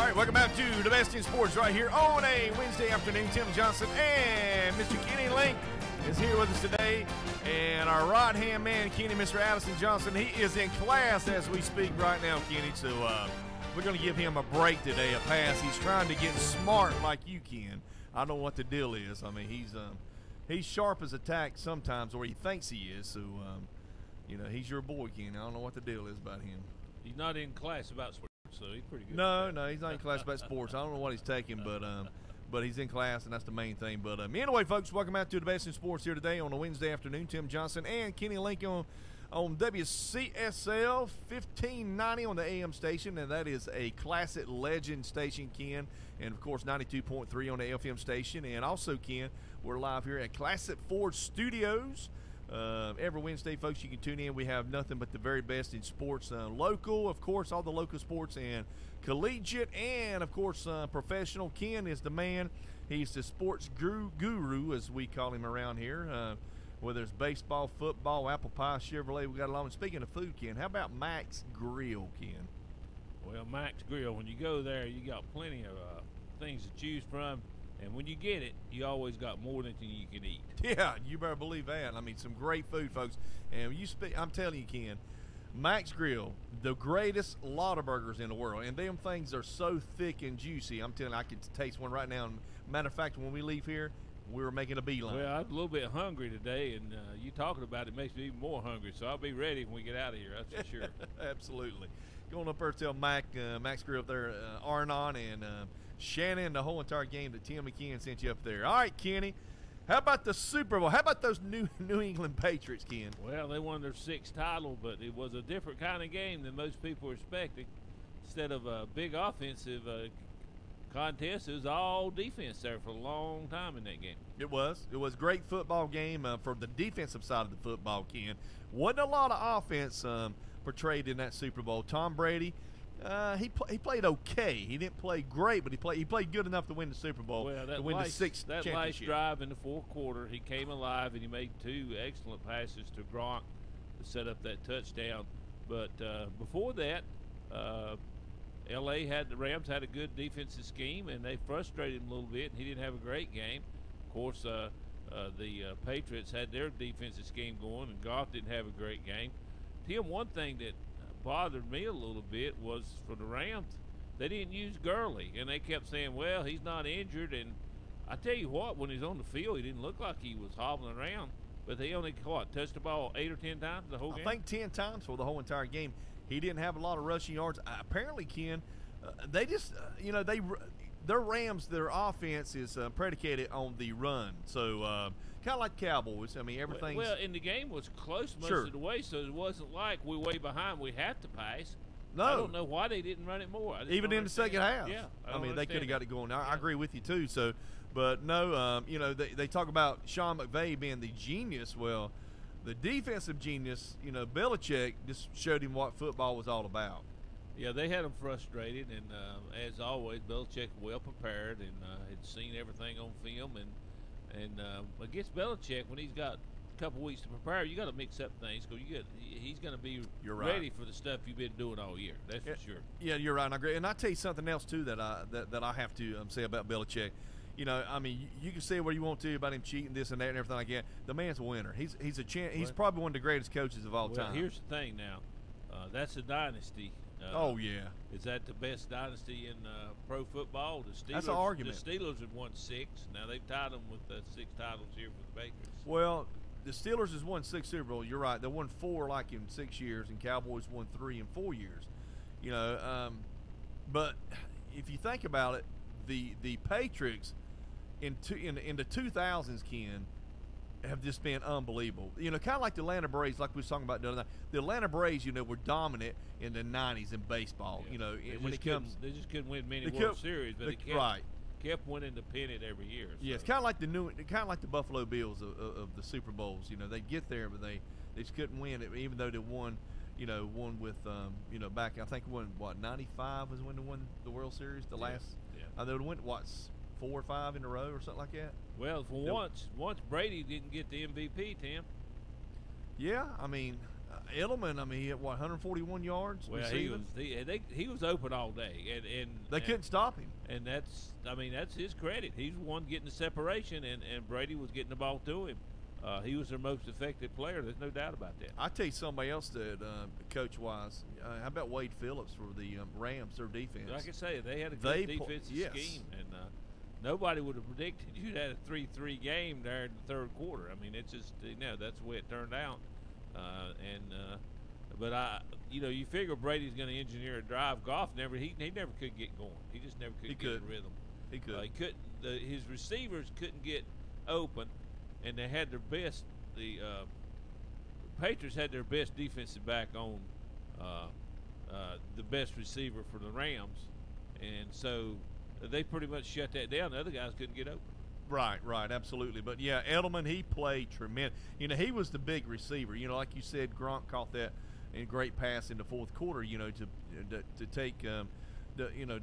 right, welcome back to the Best in Sports right here on a Wednesday afternoon. Tim Johnson and Mr. Kenny Link is here with us today. And our right-hand man, Kenny, Mr. Addison Johnson, he is in class as we speak right now, Kenny. So we're going to give him a break today, a pass. He's trying to get smart like you can. I don't know what the deal is. I mean, he's sharp as a tack sometimes, or he thinks he is. So, he's your boy, Kenny. I don't know what the deal is about him. He's not in class about sports. So he's pretty good. No, he's not in class about sports. I don't know what he's taking, but he's in class, and that's the main thing. But anyway, folks, welcome out to the Best in Sports here today on a Wednesday afternoon. Tim Johnson and Kenny Lincoln on WCSL 1590 on the AM station, and that is a classic legend station, Ken. And, of course, 92.3 on the FM station. And also, Ken, we're live here at Classic Ford Studios. Every Wednesday, folks, you can tune in. We have nothing but the very best in sports, local, of course, all the local sports, and collegiate, and, of course, professional. Ken is the man. He's the sports guru, as we call him around here, whether it's baseball, football, apple pie, Chevrolet, we got a lot. And speaking of food, Ken, how about Max Grill, Ken? Well, Max Grill, when you go there, you got plenty of things to choose from. And when you get it, you always got more than you can eat. Yeah, you better believe that. I mean, some great food, folks. And I'm telling you, Ken, Max Grill, the greatest lot of burgers in the world. And them things are so thick and juicy. I'm telling you, I could taste one right now. Matter of fact, when we leave here, we were making a beeline. Well, I'm a little bit hungry today, and you talking about it makes me even more hungry. So I'll be ready when we get out of here, that's for sure. Absolutely. Going up there to tell Max Grill up there, Arnon and Shannon, the whole entire game that Tim McKeon sent you up there. All right, Kenny, how about the Super Bowl? How about those New England Patriots, Ken? Well, they won their 6th title, but it was a different kind of game than most people were expecting. Instead of a big offensive contest, it was all defense there for a long time in that game. It was a great football game for the defensive side of the football, Ken. Wasn't a lot of offense portrayed in that Super Bowl. Tom Brady, he played okay. He didn't play great, but he played good enough to win the Super Bowl, to win the 6th championship. That last drive in the 4th quarter, he came alive, and he made 2 excellent passes to Gronk to set up that touchdown. But before that, the Rams had a good defensive scheme, and they frustrated him a little bit, and he didn't have a great game. Of course, the Patriots had their defensive scheme going, and Goff didn't have a great game. Tim, one thing that bothered me a little bit was for the Rams, they didn't use Gurley, and they kept saying, well, he's not injured. And I tell you what, when he's on the field, he didn't look like he was hobbling around. But they only, touched the ball 8 or 10 times the whole game? I think 10 times for the whole entire game. He didn't have a lot of rushing yards. Apparently, Ken, they just, their Rams, their offense is predicated on the run. So, kind of like Cowboys. I mean, everything's... Well, and the game was close most of the way, so it wasn't like we're way behind. We have to pass. No. I don't know why they didn't run it more. Even in the second half. Yeah. I mean, they could have got it going. I agree with you, too. So, but no, they talk about Sean McVay being the genius. Well, the defensive genius, Belichick just showed him what football was all about. Yeah, they had him frustrated, and as always, Belichick well prepared and had seen everything on film. And against Belichick, when he's got a couple weeks to prepare, you got to mix up things because he's going to be ready for the stuff you've been doing all year. That's for sure. Yeah, you're right. And I agree. And I tell you something else too that I have to say about Belichick. I mean, you can say what you want to about him cheating, this and that, and everything like that. The man's a winner. He's a he's probably one of the greatest coaches of all time. Here's the thing now. That's a dynasty. Oh, yeah. Is that the best dynasty in pro football? The Steelers, that's an argument. The Steelers have won 6. Now they've tied them with the 6 titles here for the Patriots. Well, the Steelers has won 6 Super Bowls. You're right. They won 4 like in 6 years, and Cowboys won 3 in 4 years. But if you think about it, the Patriots in the 2000s, Ken, have just been unbelievable. Kind of like the Atlanta Braves, like we was talking about the other night. The Atlanta Braves, were dominant in the 90s in baseball. Yeah. When it comes, they just couldn't win many World Series, but they kept winning the pennant every year. So. Yeah, it's kind of like the Buffalo Bills of the Super Bowls. They get there, but they just couldn't win it, even though they won. Won with back. I think 95 was when they won the World Series. The last. Yeah. They went 4 or 5 in a row or something like that. Well, once Brady didn't get the MVP, Tim. Yeah, I mean, Edelman, I mean, he had, 141 yards Well, receiving? he was open all day, and They couldn't stop him. And that's his credit. He's the one getting the separation, and Brady was getting the ball to him. He was their most effective player. There's no doubt about that. I'll tell you somebody else that, coach-wise, how about Wade Phillips for the Rams, their defense? Like I say, they had a good defensive scheme, and nobody would have predicted you'd had a 3-3 game there in the third quarter. I mean, it's just, that's the way it turned out. But you figure Brady's going to engineer a drive. Goff never could get going. He just never could get a rhythm. He could. He couldn't. His receivers couldn't get open, and they had their best. The Patriots had their best defensive back on the best receiver for the Rams, and so they pretty much shut that down. The other guys couldn't get open. Right, absolutely. But yeah, Edelman, he played tremendous. He was the big receiver. Like you said, Gronk caught that great pass in the fourth quarter. To take the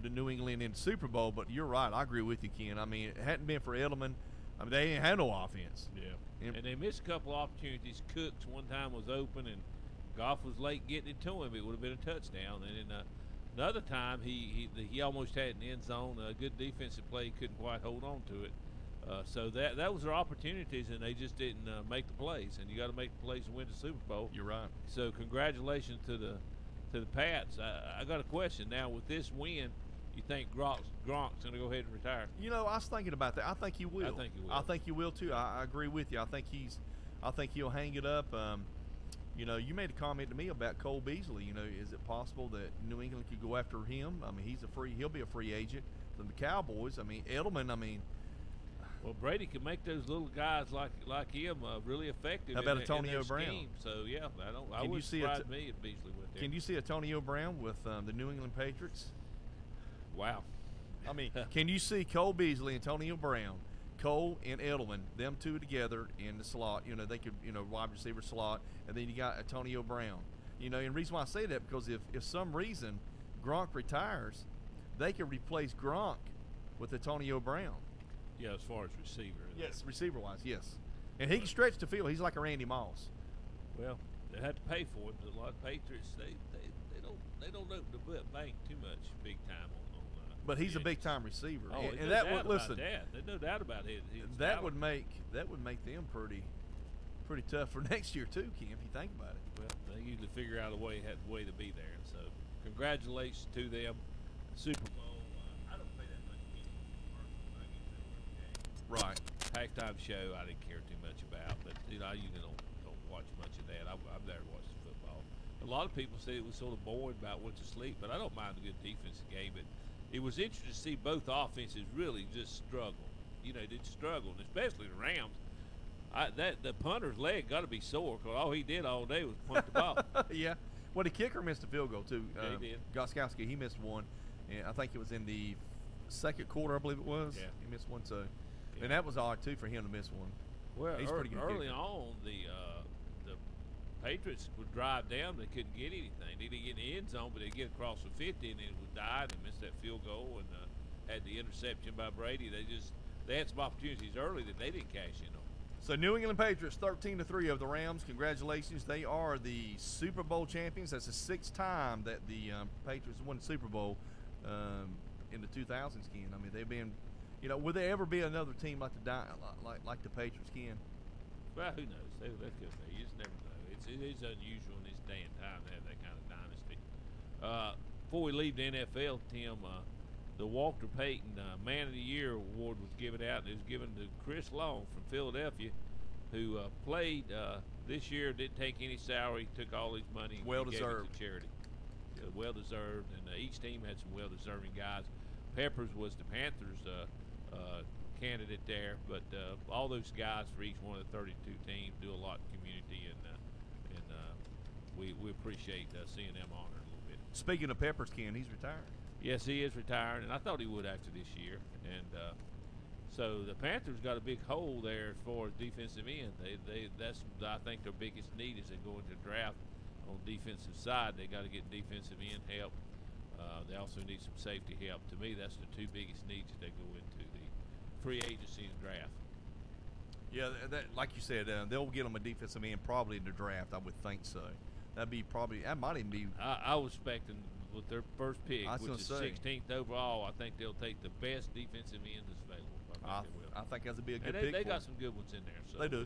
New England in the Super Bowl. But you're right, I agree with you, Ken. I mean, it hadn't been for Edelman, they ain't had no offense. Yeah, and they missed a couple opportunities. Cooks one time was open, and Goff was late getting it to him. It would have been a touchdown. And then another time, he almost had an end zone. A good defensive play, couldn't quite hold on to it. So that was their opportunities, and they just didn't make the plays. And you got to make the plays to win the Super Bowl. You're right. So congratulations to the Pats. I got a question now. With this win, you think Gronk's going to go ahead and retire? I was thinking about that. I think he will. I think he will too. I agree with you. I think he'll hang it up. You made a comment to me about Cole Beasley. Is it possible that New England could go after him? I mean, he'll be a free agent from the Cowboys. I mean, Edelman. Well, Brady can make those little guys like him really effective. How about in Antonio their Brown? Scheme. So yeah, I wouldn't surprise me if Beasley went there. Can you see Antonio Brown with the New England Patriots? Wow. I mean, can you see Cole Beasley, Antonio Brown, Cole and Edelman, them two together in the slot? They could, wide receiver slot, and then you got Antonio Brown. And the reason why I say that, because if some reason Gronk retires, they could replace Gronk with Antonio Brown. Yeah, as far as receiver. Yes, receiver-wise, yes. And he can stretch the field. He's like a Randy Moss. Well, they had to pay for it, but a lot of Patriots they don't open the bank too much big time on. But he's a big time receiver. Oh, and that would listen. There's no doubt about it. That would make them pretty tough for next year too, Kim, if you think about it. Well, they usually figure out a way to be there. So congratulations to them. Super Bowl. I don't pay that much attention to Right. Halftime show I didn't care too much about, but I usually don't watch much of that. I've never watched football. A lot of people say it was sort of boring about went to sleep, but I don't mind a good defensive game. But it was interesting to see both offenses really just struggle. They did struggle, and especially the Rams. The punter's leg got to be sore because all he did all day was punt the ball. Yeah. Well, the kicker missed a field goal too. Yeah, he did. Gostkowski, he missed one, and I think it was in the second quarter, I believe it was. Yeah. He missed one, so. And that was odd too for him to miss one. Well, he's pretty good early kicker. on, the Patriots would drive down. They couldn't get anything. They didn't get in the end zone, but they'd get across the 50, and it would die. They missed that field goal and had the interception by Brady. They had some opportunities early that they didn't cash in on. So New England Patriots 13-3 over the Rams. Congratulations. They are the Super Bowl champions. That's the sixth time that the Patriots won the Super Bowl in the 2000s, Ken. I mean, they've been, will there ever be another team like the Patriots, Ken? Well, who knows? That could be. You just never know. It is unusual in this day and time to have that kind of dynasty. Before we leave the NFL, Tim, the Walter Payton Man of the Year award was given out, and it was given to Chris Long from Philadelphia, who played this year, didn't take any salary, took all his money, and well gave deserved it to charity. Well deserved, and each team had some well deserving guys. Peppers was the Panthers candidate there, but all those guys for each one of the 32 teams do a lot in the community, and we appreciate seeing them honored a little bit. Speaking of Peppers, Ken, he's retired. Yes, he is retiring, and I thought he would after this year. And so the Panthers got a big hole there as far as defensive end. That's I think their biggest need as they go into draft on defensive side. They got to get defensive end help. They also need some safety help. To me, that's the two biggest needs as they go into the free agency and draft. Yeah, like you said, they'll get them a defensive end probably in the draft. I would think so. That might even be. I was expecting with their first pick, which is 16th overall. I think they'll take the best defensive end that's available. I think that's be a good pick. They got some good ones in there. So they do.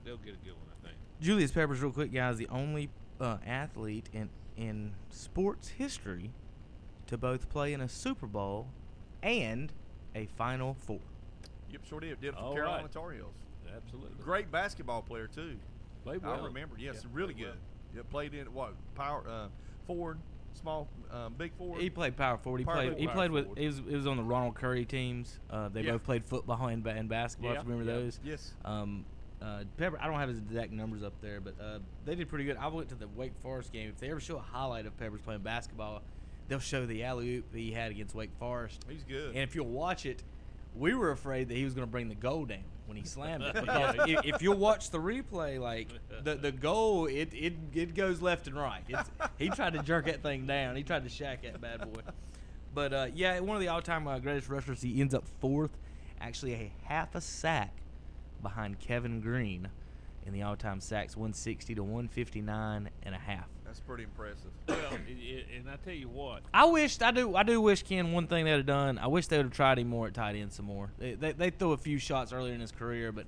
They'll get a good one, I think. Julius Peppers, real quick, guys, the only athlete in sports history to both play in a Super Bowl and a Final Four. Yep, sure did. Did it for Carolina Tar Heels. Absolutely. Great basketball player too. Played well. I remember. Yes, really good. Yeah, played in power forward, small, big forward. He played power forward. He played with. It was on the Ronald Curry teams. They both played football and basketball. Remember those? Yes. Pepper, I don't have his exact numbers up there, but they did pretty good. I went to the Wake Forest game. If they ever show a highlight of Peppers playing basketball, they'll show the alley-oop that he had against Wake Forest. He's good. And if you'll watch it, we were afraid that he was going to bring the goal down when he slammed it. Because if you'll watch the replay, like the goal, it goes left and right. He tried to jerk that thing down. He tried to shack that bad boy. But, one of the all-time greatest rushers. He ends up fourth, actually a half a sack behind Kevin Green in the all-time sacks, 160 to 159 and a half. That's pretty impressive. Well, and I tell you what, I do wish, Ken, one thing they would have done. I wish they would have tried him more at tight end some more. They threw a few shots earlier in his career, but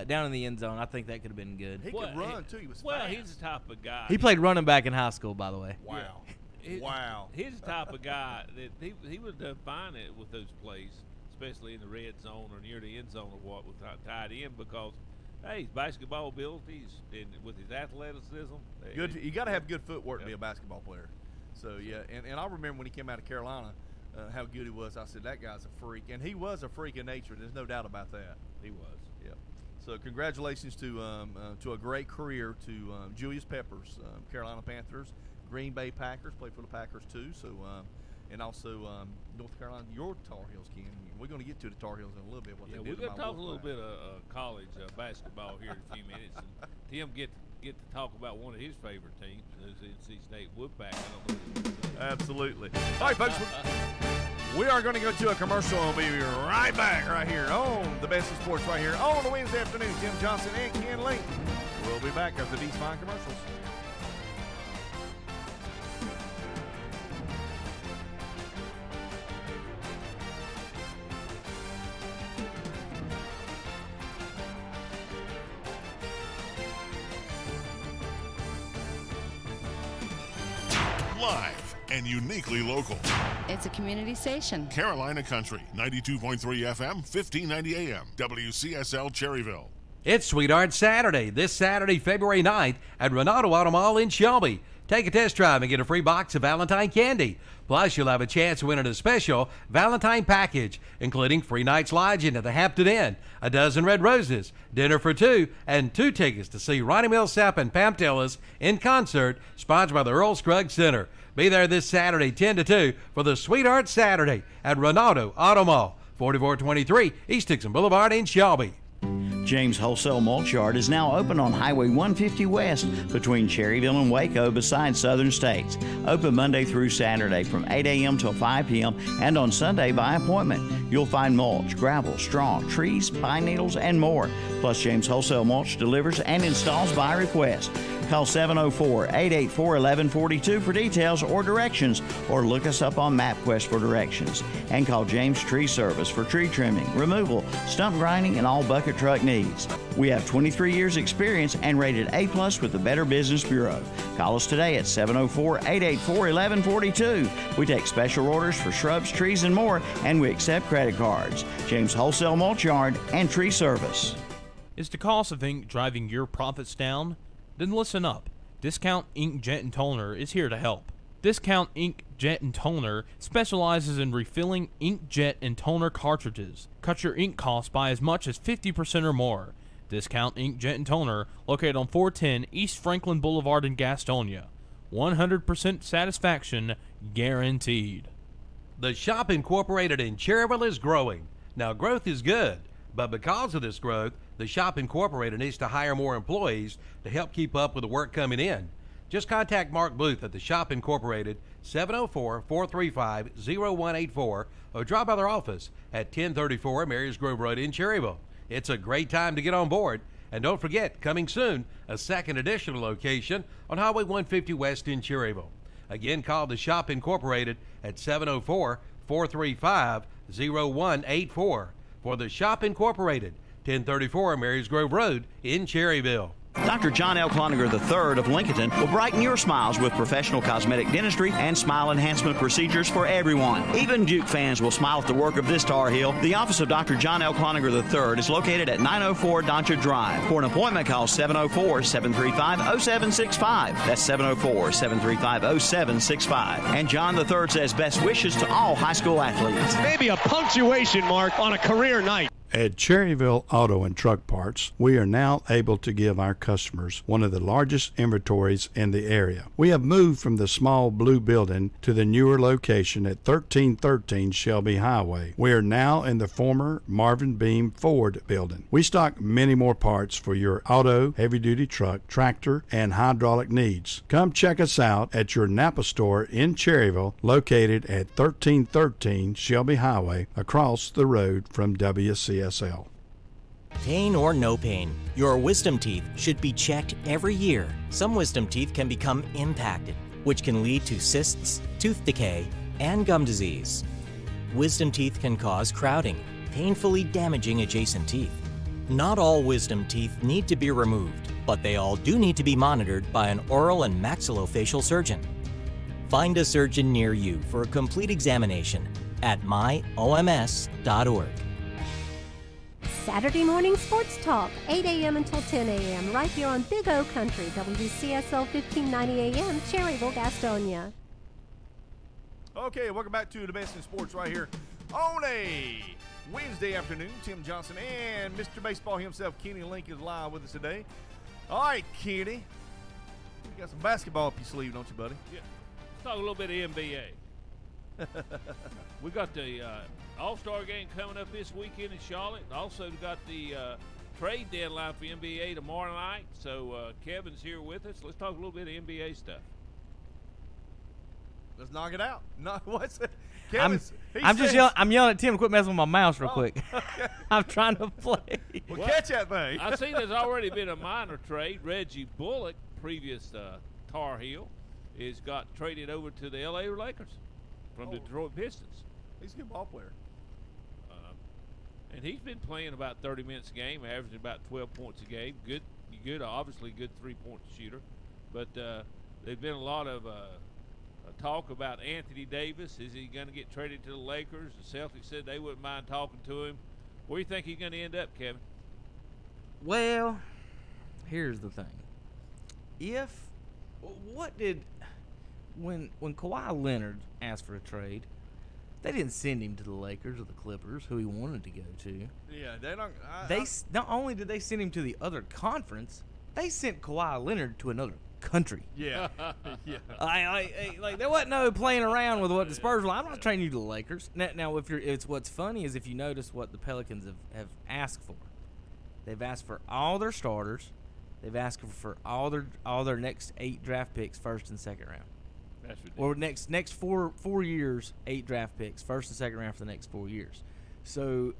down in the end zone, I think that could have been good. He could run too. He was fast. He's the type of guy. He played running back in high school, by the way. Wow. Wow. He's the type of guy that he would have done fine with those plays, especially in the red zone or near the end zone or with tight end, because his basketball abilities and with his athleticism. Good. You got to have good footwork to be a basketball player. So and I remember when he came out of Carolina, how good he was. I said that guy's a freak, and he was a freak in nature. There's no doubt about that. He was. Yeah. So congratulations to a great career to Julius Peppers, Carolina Panthers, Green Bay Packers, played for the Packers too. So and also North Carolina, your Tar Heels, Ken. We're going to get to the Tar Heels in a little bit. We're going to talk a little bit of college basketball here in a few minutes. And Tim get to talk about one of his favorite teams, NC State Wolfpack. Absolutely. All right, folks. We are going to go to a commercial and we'll be right back right here on the Best in Sports right here on the Wednesday afternoon. Tim Johnson and Ken Lincoln. We'll be back after these fine commercials. Live and uniquely local. It's a community station. Carolina Country, 92.3 FM, 1590 AM, WCSL Cherryville. It's Sweetheart Saturday, this Saturday, February 9th at Renato Auto Mall in Shelby. Take a test drive and get a free box of Valentine candy. Plus, you'll have a chance to win a special Valentine package, including free night's lodging at the Hampton Inn, a dozen red roses, dinner for two, and 2 tickets to see Ronnie Millsap and Pam Tillis in concert, sponsored by the Earl Scruggs Center. Be there this Saturday, 10 to 2, for the Sweetheart Saturday at Renato Auto Mall, 4423 East Dixon Boulevard in Shelby. James Wholesale Mulch Yard is now open on Highway 150 West between Cherryville and Waco beside Southern States. Open Monday through Saturday from 8 a.m. till 5 p.m. and on Sunday by appointment. You'll find mulch, gravel, straw, trees, pine needles, and more. Plus, James Wholesale Mulch delivers and installs by request. Call 704-884-1142 for details or directions, or look us up on MapQuest for directions. And call James Tree Service for tree trimming, removal, stump grinding, and all bucket truck needs. We have 23 years experience and rated A+ with the Better Business Bureau. Call us today at 704-884-1142. We take special orders for shrubs, trees, and more, and we accept credit cards. James Wholesale Mulch Yard and Tree Service. Is the cost of ink driving your profits down? Then listen up. Discount Ink Jet and Toner is here to help. Discount Ink Jet and Toner specializes in refilling ink jet and toner cartridges. Cut your ink costs by as much as 50% or more. Discount Ink Jet and Toner, located on 410 East Franklin Boulevard in Gastonia. 100% satisfaction guaranteed. The Shop Incorporated in Cherryville is growing. Now, growth is good, but because of this growth, the Shop Incorporated needs to hire more employees to help keep up with the work coming in. Just contact Mark Booth at the Shop Incorporated, 704-435-0184, or drop by their office at 1034 Marys Grove Road in Cherryville. It's a great time to get on board. And don't forget, coming soon, a second additional location on Highway 150 West in Cherryville. Again, call the Shop Incorporated at 704-435-0184 for the Shop Incorporated, 1034 Marys Grove Road in Cherryville. Dr. John L. Cloninger III of Lincolnton will brighten your smiles with professional cosmetic dentistry and smile enhancement procedures for everyone. Even Duke fans will smile at the work of this Tar Heel. The office of Dr. John L. Cloninger III is located at 904 Doncha Drive. For an appointment, call 704-735-0765. That's 704-735-0765. And John III says best wishes to all high school athletes. Maybe a punctuation mark on a career night. At Cherryville Auto and Truck Parts, we are now able to give our customers one of the largest inventories in the area. We have moved from the small blue building to the newer location at 1313 Shelby Highway. We are now in the former Marvin Beam Ford building. We stock many more parts for your auto, heavy-duty truck, tractor, and hydraulic needs. Come check us out at your Napa store in Cherryville, located at 1313 Shelby Highway, across the road from WCSL. Pain or no pain, your wisdom teeth should be checked every year. Some wisdom teeth can become impacted, which can lead to cysts, tooth decay, and gum disease. Wisdom teeth can cause crowding, painfully damaging adjacent teeth. Not all wisdom teeth need to be removed, but they all do need to be monitored by an oral and maxillofacial surgeon. Find a surgeon near you for a complete examination at myoms.org. Saturday morning sports talk, 8 a.m. until 10 a.m. right here on Big O Country, WCSL 1590 a.m., Cherryville, Gastonia. Okay, welcome back to the best in sports right here on a Wednesday afternoon. Tim Johnson and Mr. Baseball himself, Kenny Lincoln, is live with us today. All right, Kenny, you got some basketball up your sleeve, don't you, buddy? Yeah. Let's talk a little bit of NBA. We got the All-Star game coming up this weekend in Charlotte. Also got the trade deadline for NBA tomorrow night. So Kevin's here with us. Let's talk a little bit of NBA stuff. Let's knock it out. No, what's it? I'm yelling at Tim to quit messing with my mouse real quick. Okay. I'm trying to play. Well, catch that thing. I see there's already been a minor trade. Reggie Bullock, previous Tar Heel, is got traded over to the LA Lakers from the Detroit Pistons. He's a good ball player. And he's been playing about 30 minutes a game, averaging about 12 points a game. Good, obviously good three-point shooter. But there's been a lot of talk about Anthony Davis. Is he going to get traded to the Lakers? The Celtics said they wouldn't mind talking to him. Where do you think he's going to end up, Kevin? Well, here's the thing. When Kawhi Leonard asked for a trade, they didn't send him to the Lakers or the Clippers, who he wanted to go to. Yeah, they don't. Not only did they send him to the other conference, they sent Kawhi Leonard to another country. Yeah, yeah. Like there wasn't no playing around with what the Spurs were. I'm not trading you to the Lakers. Now, what's funny is if you notice what the Pelicans have asked for, they've asked for all their starters. They've asked for all their next 8 draft picks, first and second round. That's ridiculous. Or next four years, 8 draft picks, first and second round for the next 4 years. So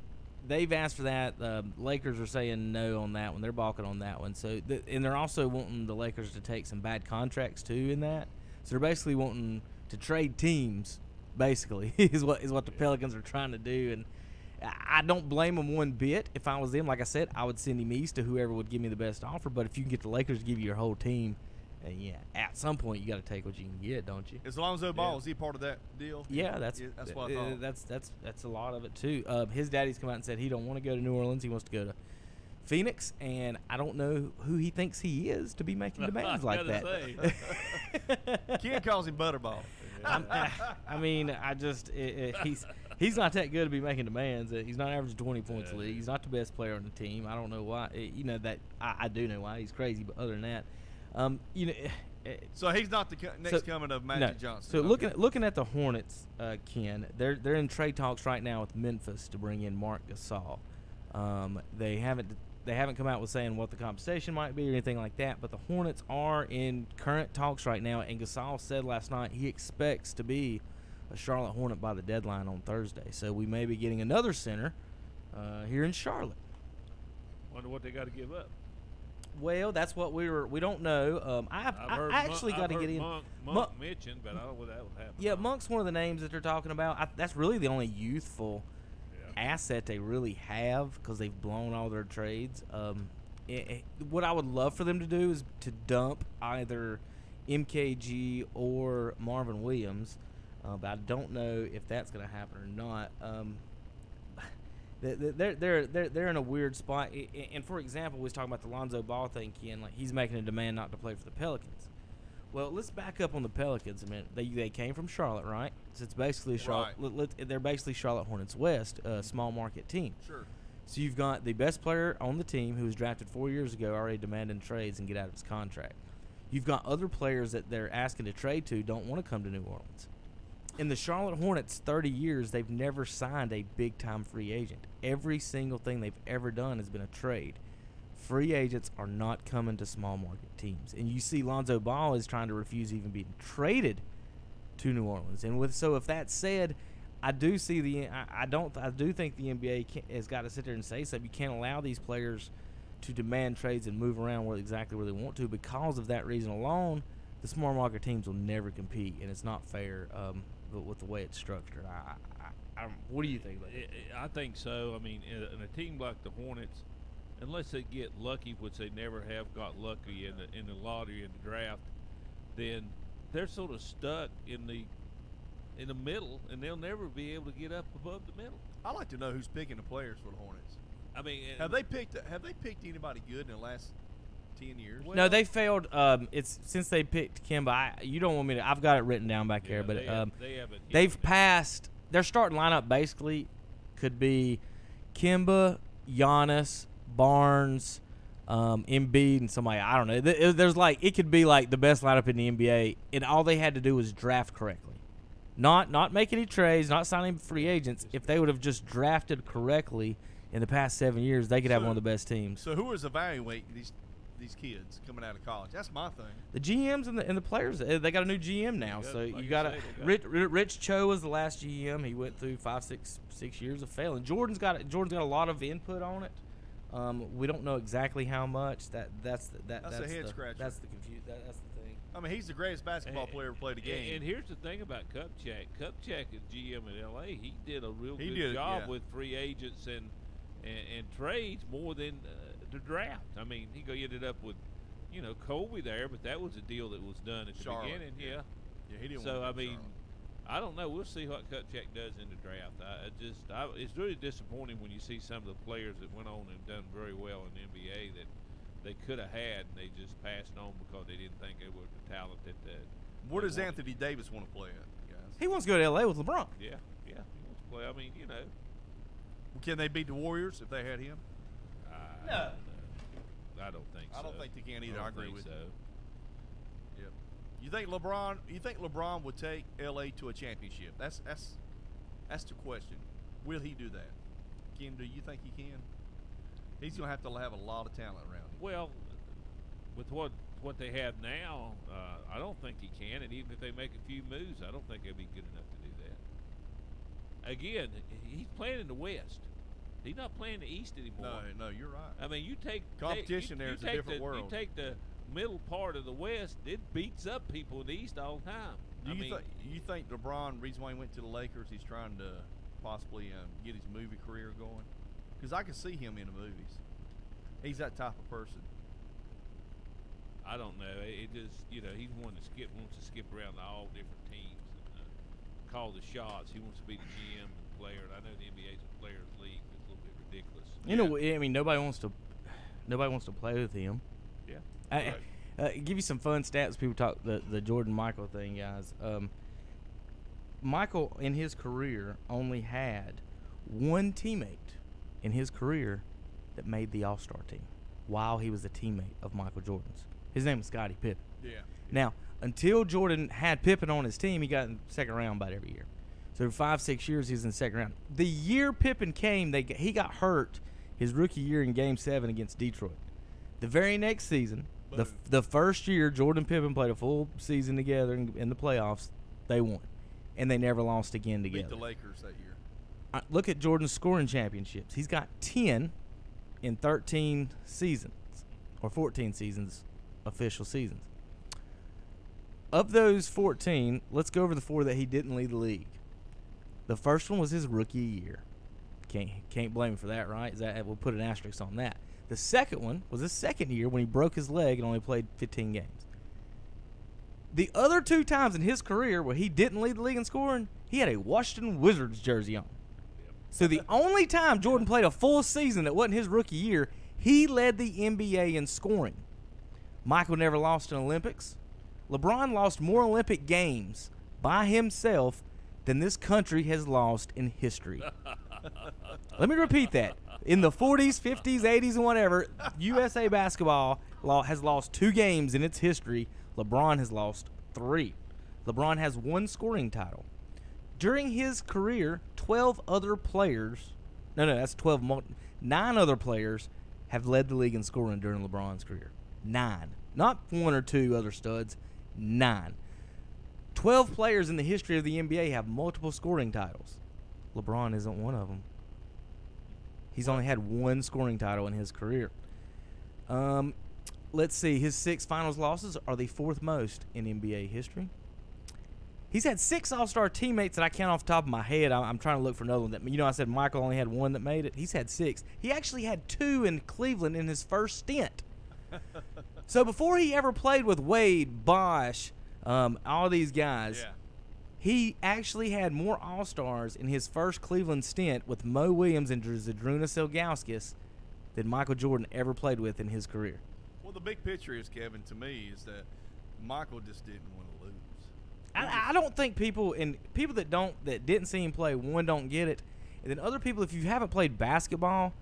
they've asked for that. The Lakers are saying no on that one. They're balking on that one. So and they're also wanting the Lakers to take some bad contracts too in that. So they're basically wanting to trade teams. Basically, is what the Pelicans are trying to do, and I don't blame them one bit. If I was them, like I said, I would send him east to whoever would give me the best offer. But if you can get the Lakers to give you your whole team, yeah, at some point you got to take what you can get, don't you? As Lonzo Ball, is he part of that deal? Yeah, that's what I thought. That's a lot of it too. His daddy's come out and said he don't want to go to New Orleans. He wants to go to Phoenix, and I don't know who he thinks he is to be making demands like that. Ken calls him Butterball. He's not that good to be making demands. He's not averaging 20 points a league. He's not the best player on the team. I don't know why. I do know why. He's crazy, but other than that, so he's not the next coming of Magic Johnson. So looking at the Hornets, Ken, they're in trade talks right now with Memphis to bring in Marc Gasol. They haven't come out with saying what the compensation might be or anything like that, but the Hornets are in current talks right now, and Gasol said last night he expects to be a Charlotte Hornet by the deadline on Thursday. So we may be getting another center here in Charlotte. Wonder what they got to give up. Well, that's what we don't know. I actually got to get in. Monk mentioned, but I don't know what that would happen. Yeah, Monk's one of the names that they're talking about. That's really the only youthful asset they really have because they've blown all their trades. What I would love for them to do is to dump either MKG or Marvin Williams, but I don't know if that's going to happen or not. They're in a weird spot. And for example, we was talking about the Lonzo Ball thing, Ken. Like he's making a demand not to play for the Pelicans. Well, let's back up on the Pelicans a minute. They came from Charlotte, right? So it's basically Charlotte. Right. They're basically Charlotte Hornets West, a small market team. Sure. So you've got the best player on the team who was drafted 4 years ago, already demanding trades and get out of his contract. You've got other players that they're asking to trade to don't want to come to New Orleans. In the Charlotte Hornets, 30 years, they've never signed a big-time free agent. Every single thing they've ever done has been a trade. Free agents are not coming to small market teams. And you see Lonzo Ball is trying to refuse even being traded to New Orleans. And so if that's said, I do think the NBA has got to sit there and say something. You can't allow these players to demand trades and move around exactly where they want to. Because of that reason alone, the small market teams will never compete, and it's not fair with the way it's structured. What do you think about it? I think so. I mean, in a team like the Hornets, unless they get lucky, which they never have got lucky in the lottery and the draft, then they're sort of stuck in the middle, and they'll never be able to get up above the middle. I'd like to know who's picking the players for the Hornets. I mean, have they picked anybody good in the last 10 years? Well, no, they failed. It's since they picked Kemba. You don't want me to. I've got it written down back here, but they've passed. Their starting lineup basically could be Kemba, Giannis, Barnes, Embiid, and somebody. I don't know. There's it could be like the best lineup in the NBA, and all they had to do was draft correctly, not make any trades, not signing free agents. If they would have just drafted correctly in the past 7 years, they could have one of the best teams. So who is evaluating these kids coming out of college? That's my thing. The GMs and the players. They got a new GM now, so you got Rich Cho was the last GM. He went through 6 years of failing. Jordan's got a lot of input on it. We don't know exactly how much. That's a head scratcher. That's the thing. I mean, he's the greatest basketball player ever played a game. And here's the thing about Kupchak. Kupchak is GM in L.A. He did a real good job with free agents and trades more than the draft. I mean, he ended up with, Kobe there, but that was a deal that was done at the beginning. Yeah, he didn't. So I mean, I don't know. We'll see what Kupchak does in the draft. It's really disappointing when you see some of the players that went on and done very well in the NBA that they could have had, and they just passed on because they didn't think they were the talent that. Where does Anthony Davis want to play at, guys? He wants to go to LA with LeBron. Yeah, he wants to play. I mean, Can they beat the Warriors if they had him? No. I don't think so. I don't think they can either. I agree with you. Yep. You think LeBron would take LA to a championship? That's the question. Will he do that? Ken, do you think he can? He's going to have a lot of talent around him. Well, with what they have now, I don't think he can. And even if they make a few moves, I don't think they'll be good enough to do that. Again, he's playing in the West. He's not playing the East anymore. No, you're right. I mean, you take competition. There's a different world. You take the middle part of the West, it beats up people in the East all the time. You think LeBron, reason why he went to the Lakers, he's trying to possibly get his movie career going? Because I can see him in the movies. He's that type of person. I don't know. It just he's wants to skip around to all different teams and call the shots. He wants to be the GM and the player. And I know the NBA's a players' league. It's a little bit ridiculous. I mean, nobody wants to play with him. Yeah. Give you some fun stats. People talk the Jordan Michael thing, guys. Michael in his career only had one teammate in his career that made the All-Star team while he was a teammate of Michael Jordan's. His name was Scottie Pippen. Yeah. Now, until Jordan had Pippen on his team, he got in the second round about every year. So for 5-6 years, he was in the second round. The year Pippen came, he got hurt his rookie year in Game 7 against Detroit. The very next season, the first year Jordan and Pippen played a full season together in the playoffs, they won. And they never lost again together. Beat the Lakers that year. Look at Jordan's scoring championships. He's got 10 in 13 seasons. or 14 seasons, official seasons. Of those 14, let's go over the 4 that he didn't lead the league. The first one was his rookie year. Can't blame him for that, right? We'll put an asterisk on that. The second one was his second year when he broke his leg and only played 15 games. The other 2 times in his career where he didn't lead the league in scoring, he had a Washington Wizards jersey on. So the only time Jordan played a full season that wasn't his rookie year, he led the NBA in scoring. Michael never lost in Olympics. LeBron lost more Olympic games by himself than this country has lost in history. Let me repeat that. In the 40s, 50s, 80s, and whatever, USA basketball has lost 2 games in its history. LeBron has lost 3. LeBron has 1 scoring title. During his career, 12 other players – that's 12 – 9 other players have led the league in scoring during LeBron's career. 9. Not 1 or 2 other studs. 9. 12 players in the history of the NBA have multiple scoring titles. LeBron isn't one of them. He's only had 1 scoring title in his career. Let's see. His 6 finals losses are the 4th most in NBA history. He's had 6 All-Star teammates that I count off the top of my head. I'm trying to look for another one. I said Michael only had 1 that made it. He's had 6. He actually had 2 in Cleveland in his first stint. So before he ever played with Wade, Bosh, all these guys, he actually had more All-Stars in his first Cleveland stint with Mo Williams and Zdrunas Ilgauskas than Michael Jordan ever played with in his career. Well, the big picture is, Kevin, to me, is that Michael just didn't want to lose. I don't think people that didn't see him play, one, don't get it, and then other people, if you haven't played basketball,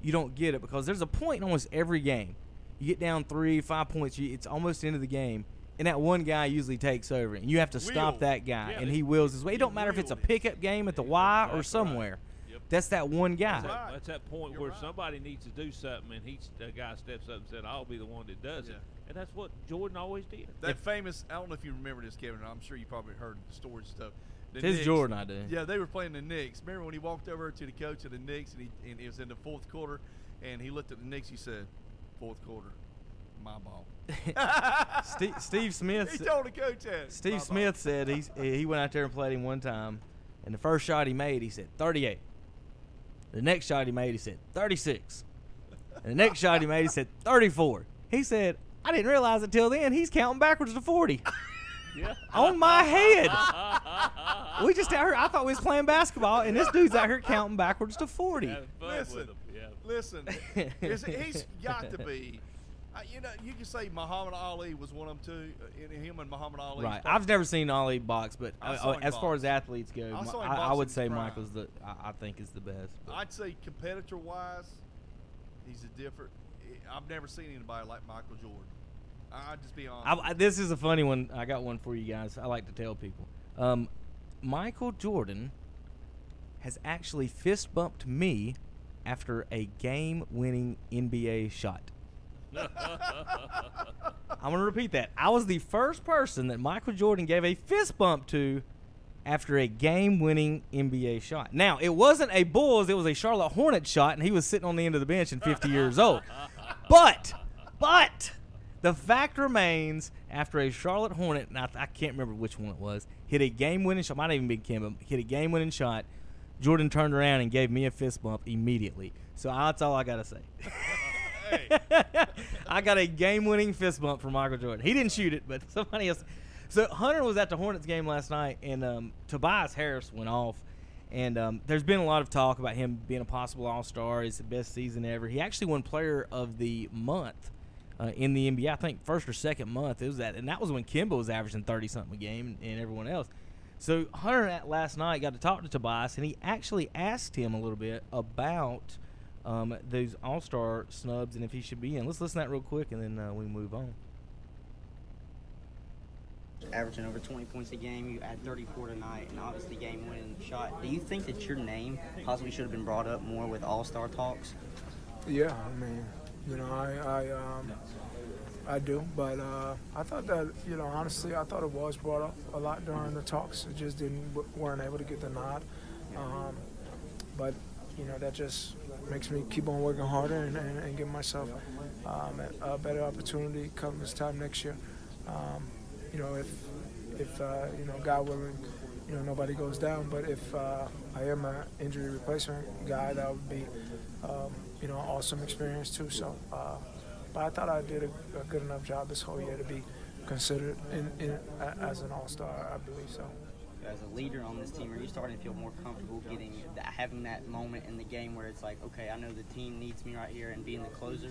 you don't get it, because there's a point in almost every game. You get down 3, 5 points, it's almost the end of the game, and that one guy usually takes over, and you have to stop that guy, and he wills his way. It don't matter if it's a pickup game at the Y or somewhere. Yep. That's that one guy. That's that point where somebody needs to do something, and the guy steps up and said, "I'll be the one that does it." And that's what Jordan always did. That famous, I don't know if you remember this, Kevin. I'm sure you probably heard the stories and stuff. It's Jordan, I do. Yeah, they were playing the Knicks. Remember when he walked over to the coach of the Knicks, and it was in the 4th quarter, and he looked at the Knicks, he said, 4th quarter, my ball. Steve Smith. He told the coach that. Steve Smith said he went out there and played him one time, and the first shot he made, he said 38. The next shot he made, he said 36. And the next shot he made, he said 34. He said, I didn't realize it till then. He's counting backwards to 40. Yeah. On my head. We just out here, I thought we was playing basketball, and this dude's out here counting backwards to 40. Listen, he's got to be. You can say Muhammad Ali was one of them too. Him and Muhammad Ali. Right. I've never seen Ali box, but as far as athletes go, I would say Michael's I think is the best. But I'd say competitor-wise, he's a different. I've never seen anybody like Michael Jordan. I'd just be honest. This is a funny one. I got one for you guys. I like to tell people. Michael Jordan has actually fist bumped me after a game-winning NBA shot. I'm going to repeat that. I was the first person that Michael Jordan gave a fist bump to after a game-winning NBA shot. Now, it wasn't a Bulls. It was a Charlotte Hornets shot, and he was sitting on the end of the bench and 50 years old. But the fact remains, after a Charlotte Hornet, and I can't remember which one it was, hit a game-winning shot. Might not even been Kim, but hit a game-winning shot. Jordan turned around and gave me a fist bump immediately. So that's all I got to say. I got a game-winning fist bump from Michael Jordan. He didn't shoot it, but somebody else. So Hunter was at the Hornets game last night, and Tobias Harris went off. And there's been a lot of talk about him being a possible All-Star. It's the best season ever. He actually won Player of the Month in the NBA. I think first or second month it was that, and that was when Kimba was averaging 30-something a game and everyone else. So Hunter last night got to talk to Tobias, and he actually asked him a little bit about those All-Star snubs and if he should be in. Let's listen to that real quick, and then we move on. Averaging over 20 points a game, you add 34 tonight, and obviously game-winning shot. Do you think that your name possibly should have been brought up more with All-Star talks? Yeah, I mean, I do, but I thought that, honestly, I thought it was brought up a lot during the talks. It just weren't able to get the nod. But that just makes me keep on working harder and give myself a better opportunity come this time next year. If God willing, nobody goes down, but if I am an injury replacement guy, that would be, an awesome experience too. So, but I thought I did a good enough job this whole year to be considered as an all-star, I believe so. As a leader on this team, are you starting to feel more comfortable having that moment in the game where it's like, okay, I know the team needs me right here, and being the closer?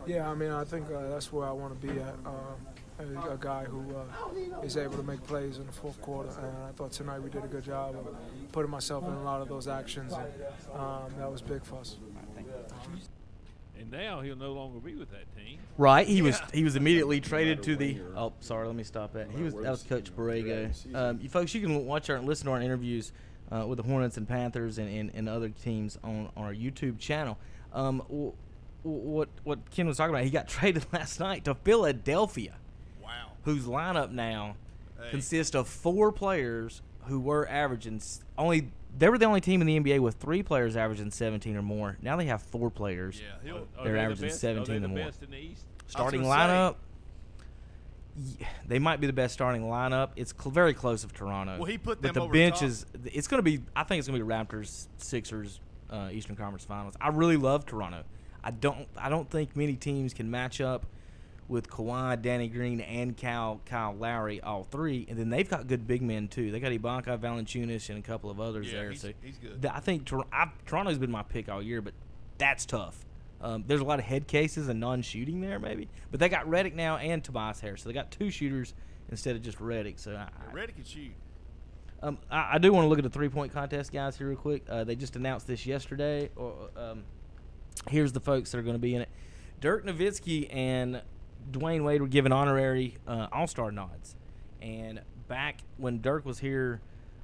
Yeah, I think that's where I want to be at, a guy who is able to make plays in the fourth quarter. And I thought tonight we did a good job of putting myself in a lot of those actions, and that was big for us. And now he'll no longer be with that team. Right, he was immediately traded to the. Oh, sorry, let me stop that. That was Coach Borrego. You folks, you can watch and listen to our interviews with the Hornets and Panthers and other teams on our YouTube channel. What Ken was talking about, he got traded last night to Philadelphia. Wow. Whose lineup now consists of 4 players who were averaging they were the only team in the NBA with 3 players averaging 17 or more. Now they have 4 players. Yeah, they're averaging 17 or more. Best in the East? Starting lineup, they might be the best starting lineup. It's very close of Toronto. Well, he put them but the over bench top. it's going to be. I think it's going to be Raptors, Sixers, Eastern Conference Finals. I really love Toronto. I don't think many teams can match up with Kawhi, Danny Green, and Kyle Lowry, all 3, and then they've got good big men too. They got Ibaka, Valanciunas, and a couple of others there. He's good. I think Toronto's been my pick all year, but that's tough. There's a lot of head cases and non-shooting there, maybe, but they got Redick now and Tobias Harris, so they got 2 shooters instead of just Redick. So Redick can shoot. I do want to look at the 3-point contest, guys, here real quick. They just announced this yesterday. Here's the folks that are going to be in it: Dirk Nowitzki and Dwayne Wade were given honorary all-star nods. And back when Dirk was here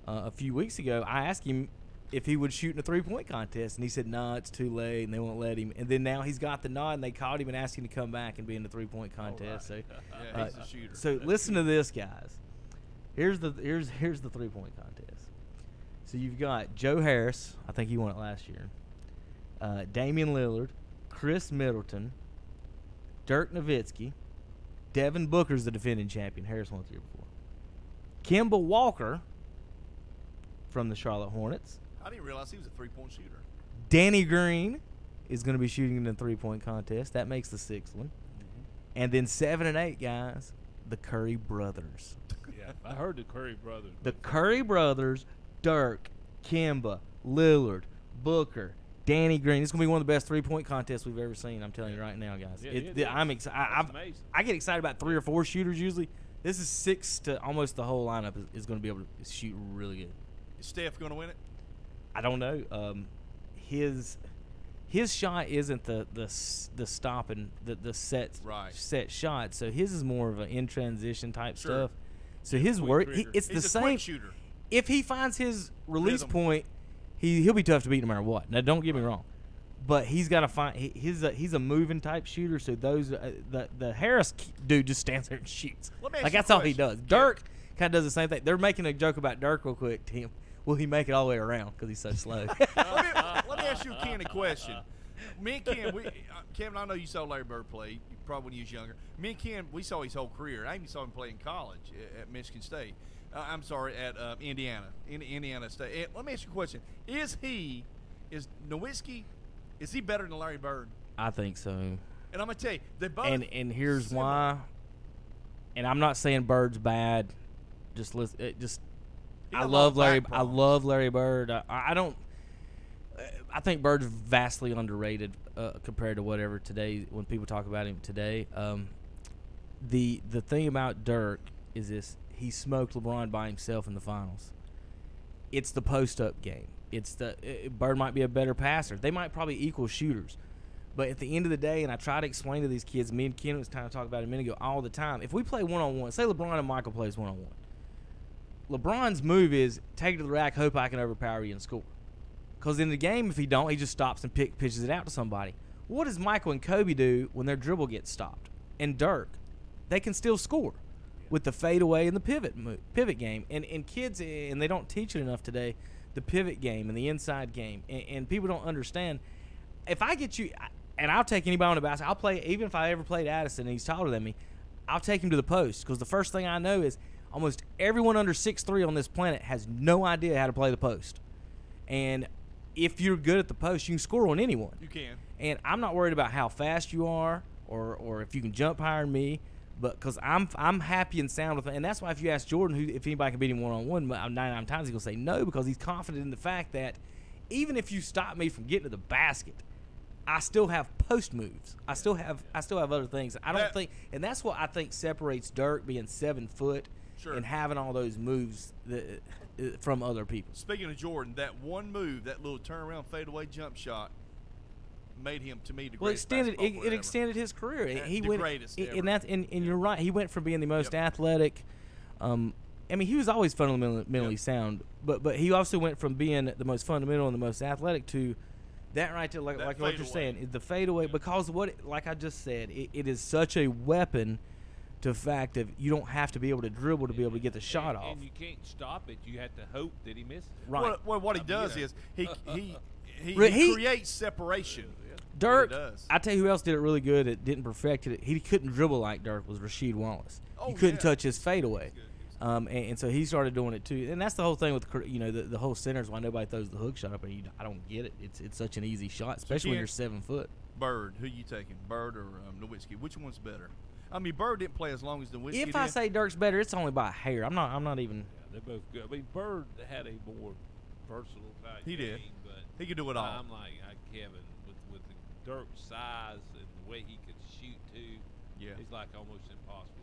a few weeks ago, I asked him if he would shoot in a 3-point contest, and he said, no, it's too late, and they won't let him. And then now he's got the nod, and they called him and asked him to come back and be in the 3-point contest. Right. So, he's a shooter. So listen to this, guys. Here's the 3-point contest. So you've got Joe Harris. I think he won it last year. Damian Lillard, Chris Middleton, Dirk Nowitzki, Devin Booker's the defending champion. Harris won it the year before. Kemba Walker from the Charlotte Hornets. I didn't realize he was a 3-point shooter. Danny Green is going to be shooting in the 3-point contest. That makes the 6th one. Mm-hmm. And then 7 and 8, guys, the Curry brothers. Yeah, I heard the Curry brothers. The Curry brothers, Dirk, Kemba, Lillard, Booker, Danny Green. It's going to be one of the best 3-point contests we've ever seen. I'm telling you right now, guys. I'm excited. I get excited about 3 or 4 shooters usually. This is 6 to almost the whole lineup is going to be able to shoot really good. Is Steph going to win it? I don't know. His shot isn't the stopping the set shot. So his is more of an in transition type stuff. So his work, it's the same. Quick shooter. If he finds his release point, he'll be tough to beat no matter what. Now, don't get me wrong, but he's got to find. He's a moving type shooter. So those the Harris dude just stands there and shoots. Like that's all he does. Dirk kind of does the same thing. They're making a joke about Dirk real quick, Tim. Will he make it all the way around because he's so slow? Let me ask you Ken a question. Me and Ken, Kevin, I know you saw Larry Bird play, probably when he was younger. Me and Ken, we saw his whole career. I even saw him play in college at Michigan State. I'm sorry, at Indiana State. Let me ask you a question. Is Nowitzki, is he better than Larry Bird? I think so. And I'm going to tell you, they both and here's why. And I'm not saying Bird's bad. I love Larry Bird. I think Bird's vastly underrated compared to whatever today when people talk about him today. The thing about Dirk is this: he smoked LeBron by himself in the finals. It's the post-up game. Bird might be a better passer. They might probably equal shooters. But at the end of the day, and I try to explain to these kids, me and Ken was trying to talk about it a minute ago all the time. If we play one-on-one, say LeBron and Michael plays one-on-one. LeBron's move is take it to the rack, hope I can overpower you and score. Because in the game, if he don't, he just stops and pitches it out to somebody. What does Michael and Kobe do when their dribble gets stopped? And Dirk, they can still score with the fadeaway and the pivot game. And kids, and they don't teach it enough today, the pivot game and the inside game, and people don't understand. If I get you, and I'll take anybody on the basket, I'll play, even if I ever played Addison and he's taller than me, I'll take him to the post, because the first thing I know is almost everyone under 6'3" on this planet has no idea how to play the post. And if you're good at the post, you can score on anyone. You can. And I'm not worried about how fast you are or if you can jump higher than me, but because I'm happy and sound with it. And that's why if you ask Jordan if anybody can beat him one-on-one, 99 times he's going to say no, because he's confident in the fact that even if you stop me from getting to the basket, I still have post moves. I still have other things. I don't think, and that's what I think separates Dirk being 7 foot and having all those moves from other people. Speaking of Jordan, that one move, that little turnaround fadeaway jump shot, made him, to me, the greatest basketball player it extended his career. He the went, greatest ever. And you're right. He went from being the most athletic. I mean, he was always fundamentally sound, but he also went from being the most fundamental and the most athletic to that right there, like what you're saying, is the fadeaway. Because like I just said, it is such a weapon to the fact that you don't have to be able to dribble to be able to get the shot off. And you can't stop it. You have to hope that he misses. Right. Well, what he does is he creates separation. Dirk, I tell you who else did it really good. It didn't perfect it. He couldn't dribble like Dirk was Rasheed Wallace. He couldn't touch his fadeaway. And so he started doing it too, and that's the whole thing with the whole centers. Why nobody throws the hook shot up, and I don't get it. It's such an easy shot, especially when you're 7 foot. Bird, who you taking, Bird or Nowitzki? Which one's better? I mean, Bird didn't play as long as Nowitzki did. If I say Dirk's better, it's only by a hair. I'm not even. Yeah, they're both good. I mean, Bird had a more versatile type. He did. Game, but he could do it all. I'm like Kevin with the Dirk's size and the way he could shoot too. Yeah, it's like almost impossible.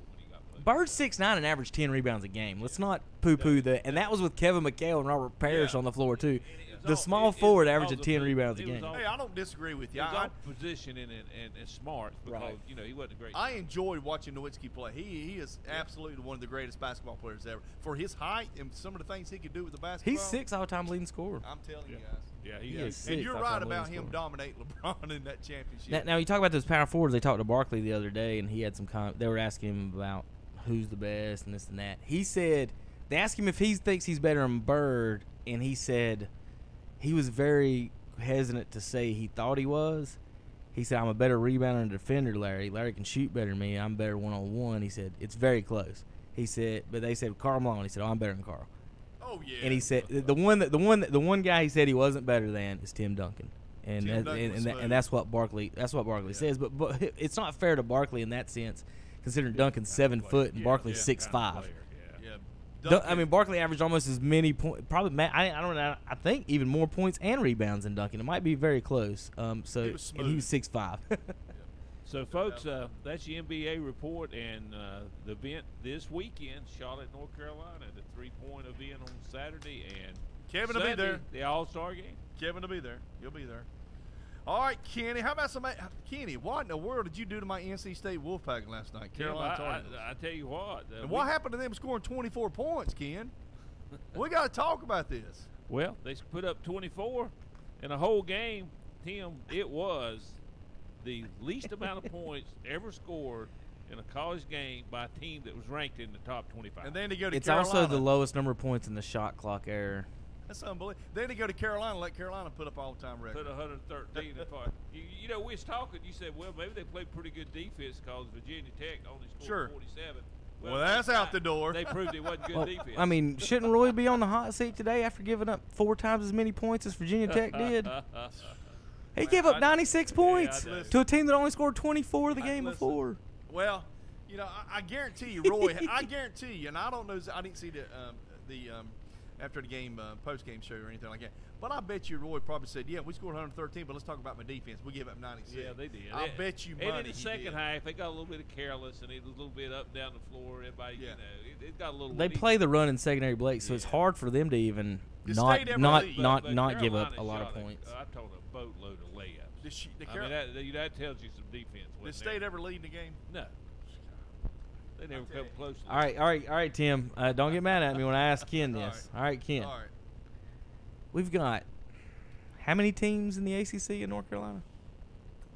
Bird's 6'9" and averaged 10 rebounds a game. Let's not poo-poo that. And that was with Kevin McHale and Robert Parrish on the floor, too. The small forward averaged 10 rebounds a game. Hey, I don't disagree with you. He was all positioning and smart because, he wasn't a great I enjoyed watching Nowitzki play. He is absolutely one of the greatest basketball players ever. For his height and some of the things he could do with the basketball. He's 6 all-time leading scorer. I'm telling you guys. Yeah, he is. And you're right about him dominating LeBron in that championship. Now, you talk about those power forwards. They talked to Barkley the other day, and he had some they were asking him about who's the best and this and that. He said, they asked him if he thinks he's better than Bird, and he said he was very hesitant to say he thought he was. He said, I'm a better rebounder and defender, Larry. Larry can shoot better than me. I'm better one-on-one. He said, it's very close. He said, but they said, Karl Malone. He said, I'm better than Karl. Oh, yeah. And he said, the one guy he said he wasn't better than is Tim Duncan. And that's what Barkley says. But it's not fair to Barkley in that sense, considering Duncan's 7 foot and Barkley's 6'5". I mean, Barkley averaged almost as many points. Probably, I don't know. I think even more points and rebounds than Duncan. It might be very close. And he was 6'5". So, folks, that's the NBA report and the event this weekend, Charlotte, North Carolina, the three-point event on Saturday, and Kevin Sunday, will be there. The All-Star game. Kevin will be there. He'll be there. All right, Kenny. How about Kenny? What in the world did you do to my NC State Wolfpack last night? Carolina Tar Heels. I tell you what. And what happened to them scoring 24 points, Ken? We got to talk about this. Well, they put up 24 in a whole game. Tim, it was the least amount of points ever scored in a college game by a team that was ranked in the top 25. And then they go to it's Carolina. Also the lowest number of points in the shot clock error. That's unbelievable. Then they go to Carolina and let Carolina put up all-time record. Put 113 in part. You know, we was talking. You said, well, maybe they played pretty good defense because Virginia Tech only scored 47. Well, that's out the door. They proved it wasn't good defense. I mean, shouldn't Roy be on the hot seat today after giving up 4 times as many points as Virginia Tech did? He gave up 96 points to a team that only scored 24 the game before. Well, you know, I guarantee you, Roy. I guarantee you, and I don't know. I didn't see the after the game post-game show or anything like that. But I bet you Roy probably said, yeah, we scored 113, but let's talk about my defense. We gave up 96. Yeah, they did. I bet you money And in the second half, they got a little bit of careless, and it was a little bit up and down the floor. Everybody, you know, it got a little. They play the run in secondary Blake, so it's hard for them to even not give up a lot of points. I told them a boatload of layups. That tells you some defense. Did State ever lead in the game? No. They never come close. All right, Tim. Don't get mad at me when I ask Ken this. All right, Ken. All right. We've got how many teams in the ACC in North Carolina?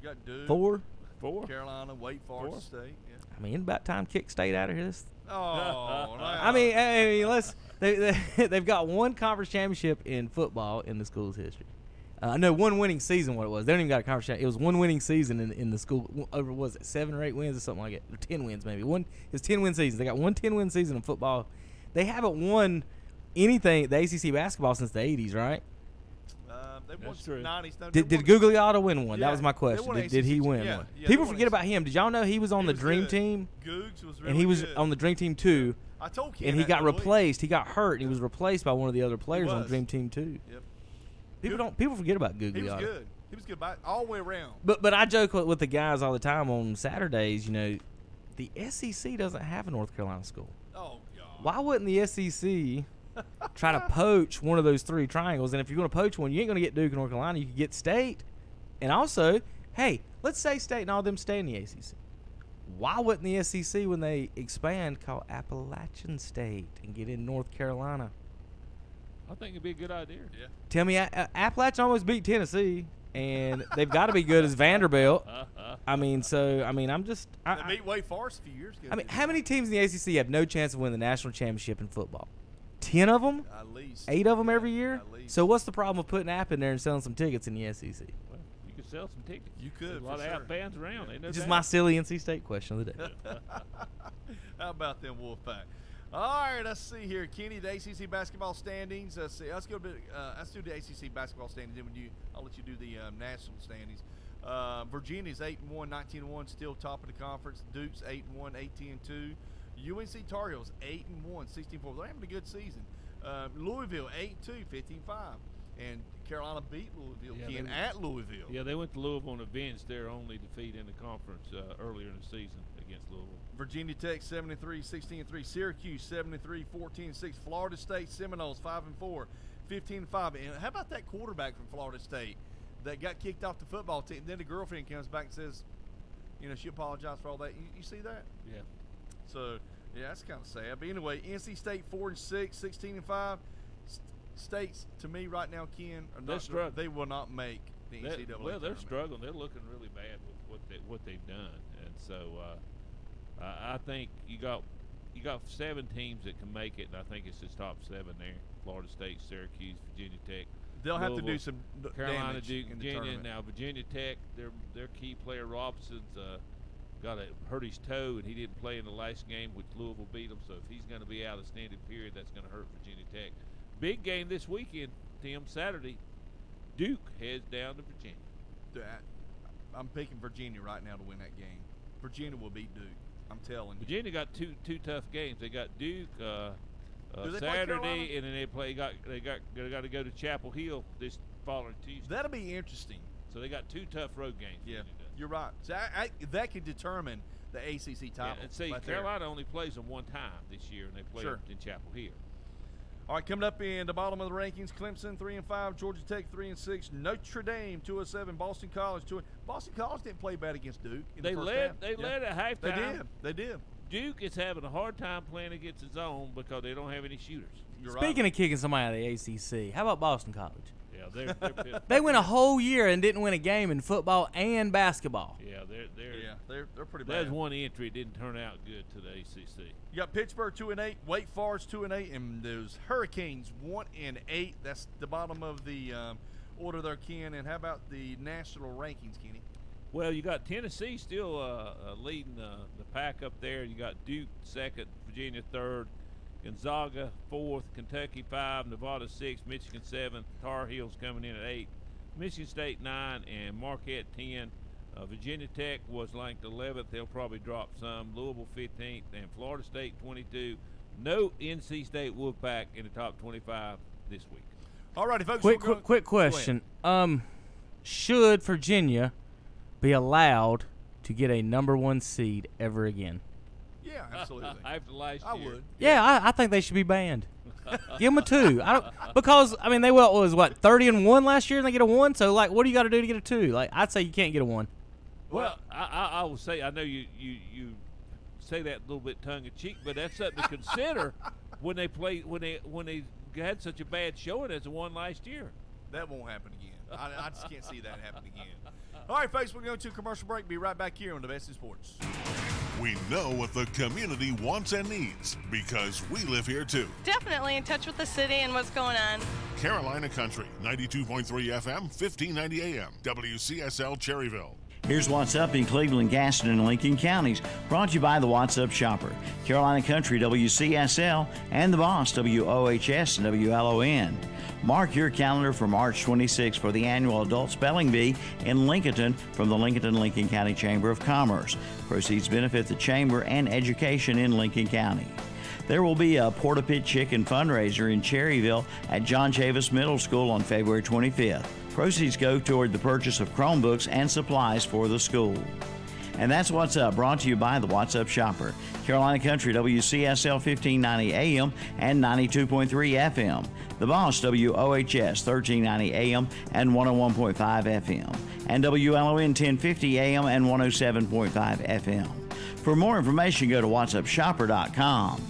You got Duke. 4. Four. Carolina, Wake Forest State. Yeah. I mean, it's about time kick State out of here. Oh, no. I mean, they've got one conference championship in football in the school's history. No, one winning season. What it was, they don't even got a conference championship. It was one winning season in the school. Over was it 7 or 8 wins or something like it, or 10 wins maybe. It's 10-win season. They got one 10-win season in football. They haven't won anything the ACC basketball since the 80s, right? They won 90s. No, Did Gugliotta win one? Yeah, that was my question. they won Did he ACC. win Yeah, one? yeah, People they won forget ACC. about him. Did y'all know he was on the Dream good. Team? Googs was really and he was good. on the Dream Team 2. I told Ken and he that got the other week. replaced. He got hurt, and he was replaced by one of the other players on was. Dream Team 2. Yep. People forget about Gugliotta. He was good. He was good all the way around. But I joke with the guys all the time on Saturdays. You know, the SEC doesn't have a North Carolina school. Oh God. Why wouldn't the SEC try to poach one of those 3 triangles? And if you're going to poach one, you ain't going to get Duke and North Carolina. You could get State. And also, hey, let's say State and all them stay in the ACC. Why wouldn't the SEC, when they expand, call Appalachian State and get in North Carolina? I think it'd be a good idea. Yeah. Tell me, Appalachian almost beat Tennessee, and they've got to be good as Vanderbilt. I'm just. They beat Wake Forest a few years ago. I mean, how many teams in the ACC have no chance of winning the national championship in football? 10 of them? At least. 8 of them every year? At least. So what's the problem with putting App in there and selling some tickets in the SEC? Well, you could sell some tickets. You could. There's a lot of App fans around. Ain't no This is doubt. my silly NC State question of the day. How about them Wolfpack? All right, let's see here, Kenny. The ACC basketball standings. Let's see. Let's go a bit. Let's do the ACC basketball standings. Then I'll let you do the national standings. Virginia's 8-1, 19-1, still top of the conference. Duke's 8-1, 18-2. UNC Tar Heels 8-1, 16-4. They're having a good season. Louisville 8-2, 15-5, and Carolina beat Louisville at Louisville. Yeah, they went to Louisville and avenged their only defeat in the conference earlier in the season against Louisville. Virginia Tech 73, 16-3. Syracuse 73, 14-6. Florida State Seminoles 5-4, 15-5. And how about that quarterback from Florida State that got kicked off the football team? Then the girlfriend comes back and says, she apologized for all that. You see that? Yeah. So, yeah, that's kind of sad. But anyway, NC State 4-6, 16-5. States, to me right now, Ken, they will not make the NCAA. Well, they're struggling. They're looking really bad with what they've done, and so I think you got 7 teams that can make it, and I think it's just top 7 there: Florida State, Syracuse, Virginia Tech. They'll have to do some Carolina, damage Duke, in the Virginia. tournament. Now Virginia Tech, their key player Robinson's hurt his toe, and he didn't play in the last game, which Louisville beat him. So if he's going to be out of standing period, that's going to hurt Virginia Tech. Big game this weekend, Tim. Saturday, Duke heads down to Virginia. I'm picking Virginia right now to win that game. Virginia will beat Duke. I'm telling you. Virginia got two tough games. They got Duke Saturday, and then they got to go to Chapel Hill this following Tuesday. That'll be interesting. So they got 2 tough road games. Yeah, you're right. So that could determine the ACC title. Yeah, and see, right Carolina only plays them one time this year, and they play them in Chapel Hill. All right, coming up in the bottom of the rankings: Clemson 3-5, Georgia Tech 3-6, Notre Dame 2-7, Boston College 2. Boston College didn't play bad against Duke. They led at halftime. They did. Duke is having a hard time playing against his own because they don't have any shooters. Speaking of kicking somebody out of the ACC, how about Boston College? Yeah, they're pissed. They went a whole year and didn't win a game in football and basketball. Yeah, they're pretty bad. There's one entry that didn't turn out good to the ACC. You got Pittsburgh 2-8, Wake Forest 2-8, and those Hurricanes 1-8. That's the bottom of the order there, Ken. And how about the national rankings, Kenny? Well, you got Tennessee still leading the pack up there. You got Duke 2nd, Virginia 3rd, Gonzaga 4th, Kentucky 5, Nevada 6, Michigan 7, Tar Heels coming in at 8, Michigan State 9, and Marquette 10. Virginia Tech was ranked 11th. They'll probably drop some. Louisville 15th, and Florida State 22. No NC State Wolfpack in the top 25 this week. All righty, folks. Quick question. Should Virginia be allowed to get a number 1 seed ever again? Yeah, absolutely. After last year. I would. Yeah, I think they should be banned. Give them a 2. Because they was 30-1 last year and they get a 1. So what do you got to do to get a 2? I'd say you can't get a 1. Well, I will say, I know you say that a little bit tongue in cheek, but that's something to consider when they had such a bad showing as the one last year. That won't happen again. I just can't see that happen again. All right, folks, we're going to a commercial break. Be right back here on the Best in Sports. We know what the community wants and needs because we live here too. Definitely in touch with the city and what's going on. Carolina Country, 92.3 FM, 1590 AM, WCSL Cherryville. Here's what's up in Cleveland, Gaston, and Lincoln counties. Brought to you by the What's Up Shopper, Carolina Country, WCSL, and the Boss, WOHS and WLON. Mark your calendar for March 26 for the annual Adult Spelling Bee in Lincolnton from the Lincoln County Chamber of Commerce. Proceeds benefit the Chamber and education in Lincoln County. There will be a Porta Pit Chicken fundraiser in Cherryville at John Chavis Middle School on February 25th. Proceeds go toward the purchase of Chromebooks and supplies for the school. And that's What's Up, brought to you by the What's Up Shopper, Carolina Country, WCSL 1590 AM and 92.3 FM. The Boss, WOHS 1390 AM and 101.5 FM. And WLON 1050 AM and 107.5 FM. For more information, go to whatsupshopper.com.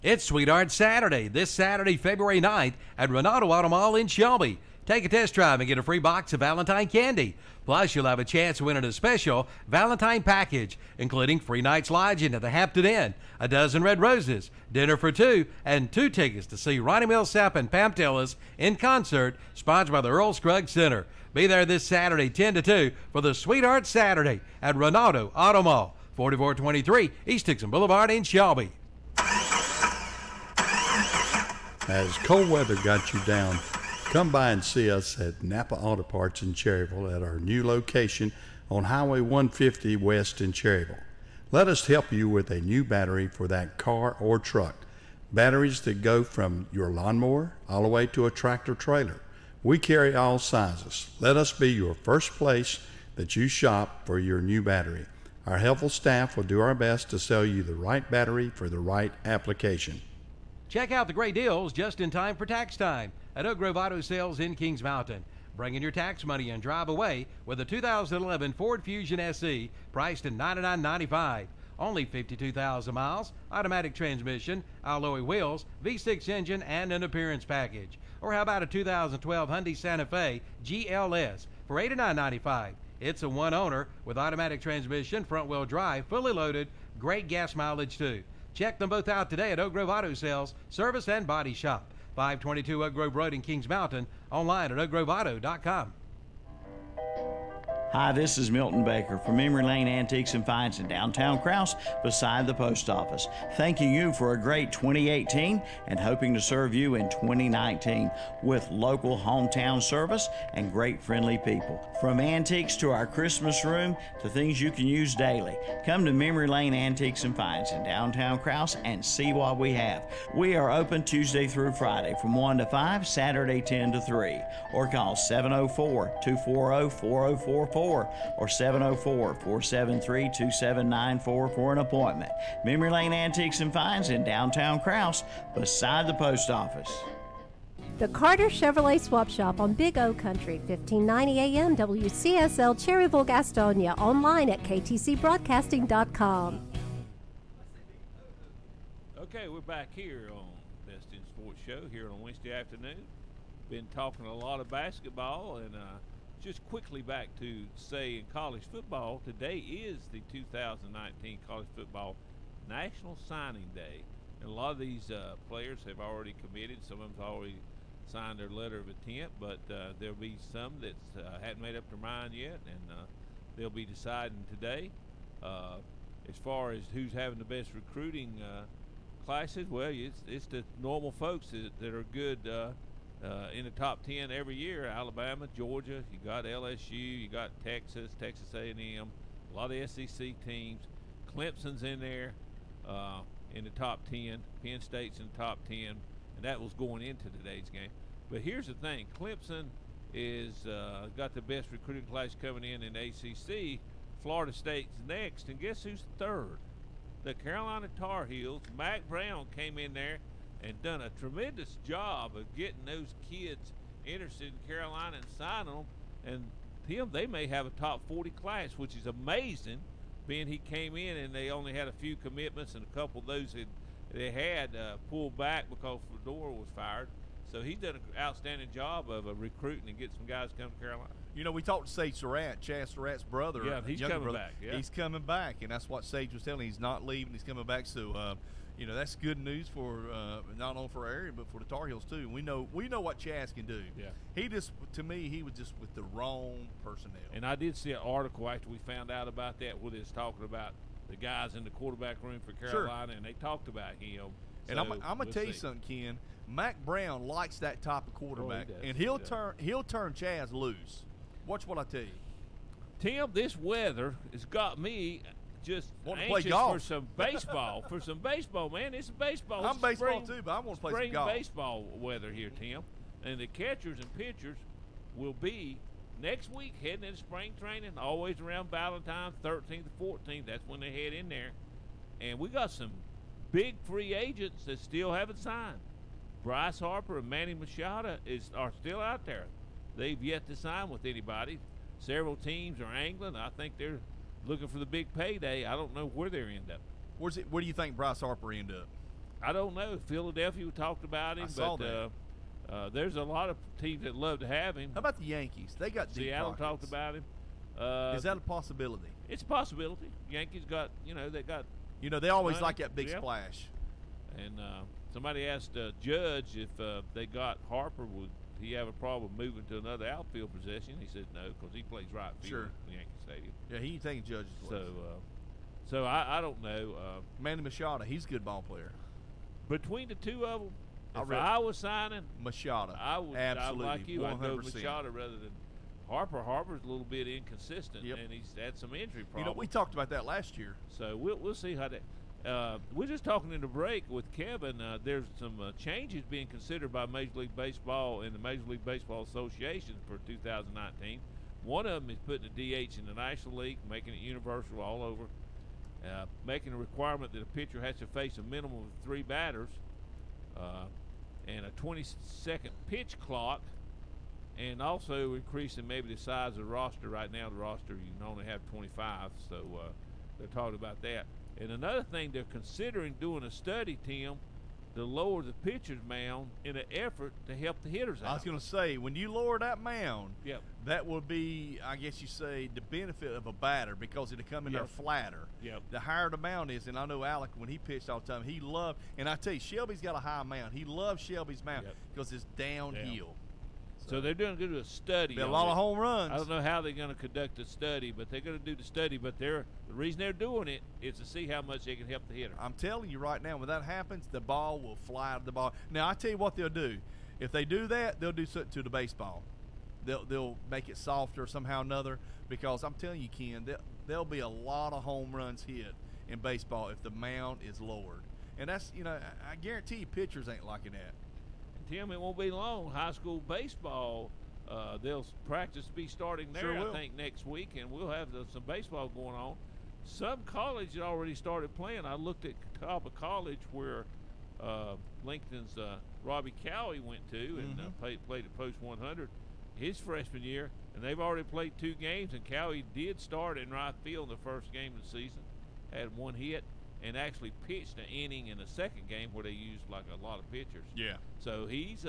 It's Sweetheart Saturday, this Saturday, February 9th at Renato Auto Mall in Shelby. Take a test drive and get a free box of Valentine candy. Plus, you'll have a chance of winning a special Valentine package, including free night's lodging at the Hampton Inn, a dozen red roses, dinner for two, and 2 tickets to see Ronnie Millsap and Pam Tillis in concert, sponsored by the Earl Scruggs Center. Be there this Saturday, 10 to 2, for the Sweetheart Saturday at Renato Auto Mall, 4423 East Dixon Boulevard in Shelby. Has cold weather got you down? Come by and see us at Napa Auto Parts in Cherryville at our new location on Highway 150 West in Cherryville. Let us help you with a new battery for that car or truck. Batteries that go from your lawnmower all the way to a tractor trailer. We carry all sizes. Let us be your first place that you shop for your new battery. Our helpful staff will do our best to sell you the right battery for the right application. Check out the great deals just in time for tax time at Oak Grove Auto Sales in Kings Mountain. Bring in your tax money and drive away with a 2011 Ford Fusion SE priced at $99.95. Only 52,000 miles, automatic transmission, alloy wheels, V6 engine, and an appearance package. Or how about a 2012 Hyundai Santa Fe GLS for $89.95? It's a one-owner with automatic transmission, front-wheel drive, fully loaded, great gas mileage too. Check them both out today at Oak Grove Auto Sales, Service and Body Shop, 522 Oak Grove Road in Kings Mountain, online at oakgroveauto.com. Hi, this is Milton Baker from Memory Lane Antiques and Finds in downtown Krause beside the post office. Thanking you for a great 2018 and hoping to serve you in 2019 with local hometown service and great friendly people. From antiques to our Christmas room to things you can use daily. Come to Memory Lane Antiques and Finds in downtown Krause and see what we have. We are open Tuesday through Friday from 1 to 5, Saturday 10 to 3. Or call 704-240-4044 or 704-473-2794 for an appointment. Memory Lane Antiques and Finds in downtown Krause beside the post office. The Carter Chevrolet Swap Shop on Big O Country, 1590 AM WCSL Cherryville, Gastonia, online at ktcbroadcasting.com. Okay, we're back here on Best in Sports Show here on Wednesday afternoon. Been talking a lot of basketball, and just quickly back to say in college football, today is the 2019 College Football National Signing Day. And a lot of these players have already committed. Some of them have already signed their letter of intent, but there'll be some that hadn't made up their mind yet, and they'll be deciding today. As far as who's having the best recruiting classes, well, it's the normal folks that are good in the top 10 every year. Alabama, Georgia, you got LSU, you got Texas A&M, a lot of SEC teams. Clemson's in there in the top 10. Penn State's in the top 10, and that was going into today's game. But here's the thing: Clemson is got the best recruiting class coming in the ACC. Florida State's next, and guess who's third? The Carolina Tar Heels. Mac Brown came in there and done a tremendous job of getting those kids interested in Carolina and signing them. And Tim, they may have a top 40 class, which is amazing, being he came in and they only had a few commitments, and a couple of those they had pulled back because Fedora was fired. So he's done an outstanding job of recruiting and getting some guys to come to Carolina. You know, we talked to Sage Surratt, Chaz Surratt's brother. Yeah, he's younger coming brother. back. Yeah. He's coming back, and that's what Sage was telling me. He's not leaving. He's coming back. So, you know, that's good news for not only for our area, but for the Tar Heels too. We know what Chaz can do. Yeah. He just, to me, he was just with the wrong personnel. And I did see an article after we found out about that where they was talking about the guys in the quarterback room for Carolina, and they talked about him. And So, I'm gonna tell you something, Ken. Mac Brown likes that type of quarterback, and he'll turn Chaz loose. Watch what I tell you. Tim, this weather has got me just Want to play anxious golf. for some baseball. For some baseball, man. It's baseball. I'm It's baseball spring- too, but I want to play some spring golf. baseball weather here, Tim. And the catchers and pitchers will be next week heading into spring training, always around Valentine's, 13th to 14th. That's when they head in there. And we got some big free agents that still haven't signed. Bryce Harper and Manny Machado are still out there. They've yet to sign with anybody. Several teams are angling. I think they're looking for the big payday. I don't know where they'll end up. Where do you think Bryce Harper end up? I don't know. Philadelphia, we talked about him. I saw but, there's a lot of teams that love to have him. How about the Yankees? They got deep Seattle pockets. talked about him. Is that a possibility? It's a possibility. Yankees got, they got. They always money. like that big Yeah. splash. And somebody asked Judge if they got Harper, would he have a problem moving to another outfield position? He said no, because he plays right field Sure. at the Yankee Stadium. Yeah, he ain't taking Judge's place. So I don't know. Manny Machado, he's a good ball player. Between the two of them, if really- I was signing Machado, I would. absolutely, I like you. I'd go 100%. Machado rather than Harper. Harper's a little bit inconsistent, Yep. and he's had some injury problems. We talked about that last year. So we'll see how that. We're just talking in the break with Kevin. There's some changes being considered by Major League Baseball and the Major League Baseball Association for 2019. One of them is putting the DH in the National League, making it universal all over, making a requirement that a pitcher has to face a minimum of 3 batters, and a 20-second pitch clock, and also increasing maybe the size of the roster. Right now, the roster, you can only have 25, so they're talking about that. And another thing, they're considering doing a study, Tim, to lower the pitcher's mound in an effort to help the hitters out. I was going to say, when you lower that mound, Yep. that will be, I guess you say, the benefit of a batter, because it'll come in there Yep. flatter. Yep. The higher the mound is, and I know Alec, when he pitched all the time, he loved, and I tell you, Shelby's got a high mound. He loves Shelby's mound because it's downhill. So they're going to do a study. Be a on lot it. of home runs. I don't know how they're going to conduct the study, but they're going to do the study. But the reason they're doing it is to see how much they can help the hitter. I'm telling you right now, when that happens, the ball will fly to the ball. Now, I tell you what they'll do. If they do that, they'll do something to the baseball. They'll make it softer somehow or another, because I'm telling you, Ken, there'll be a lot of home runs hit in baseball if the mound is lowered. And that's, I guarantee you pitchers ain't liking that. Tim, it won't be long. High school baseball, they'll practice be starting there, Sure will. I think, next week, and we'll have some baseball going on. Some college had already started playing. I looked at Catawba College, where Lincolnton's Robbie Cowie went to, and played at Post 100 his freshman year, and they've already played 2 games, and Cowie did start in right field in the first game of the season, had 1 hit, and actually pitched an inning in the second game where they used like a lot of pitchers. Yeah. So he's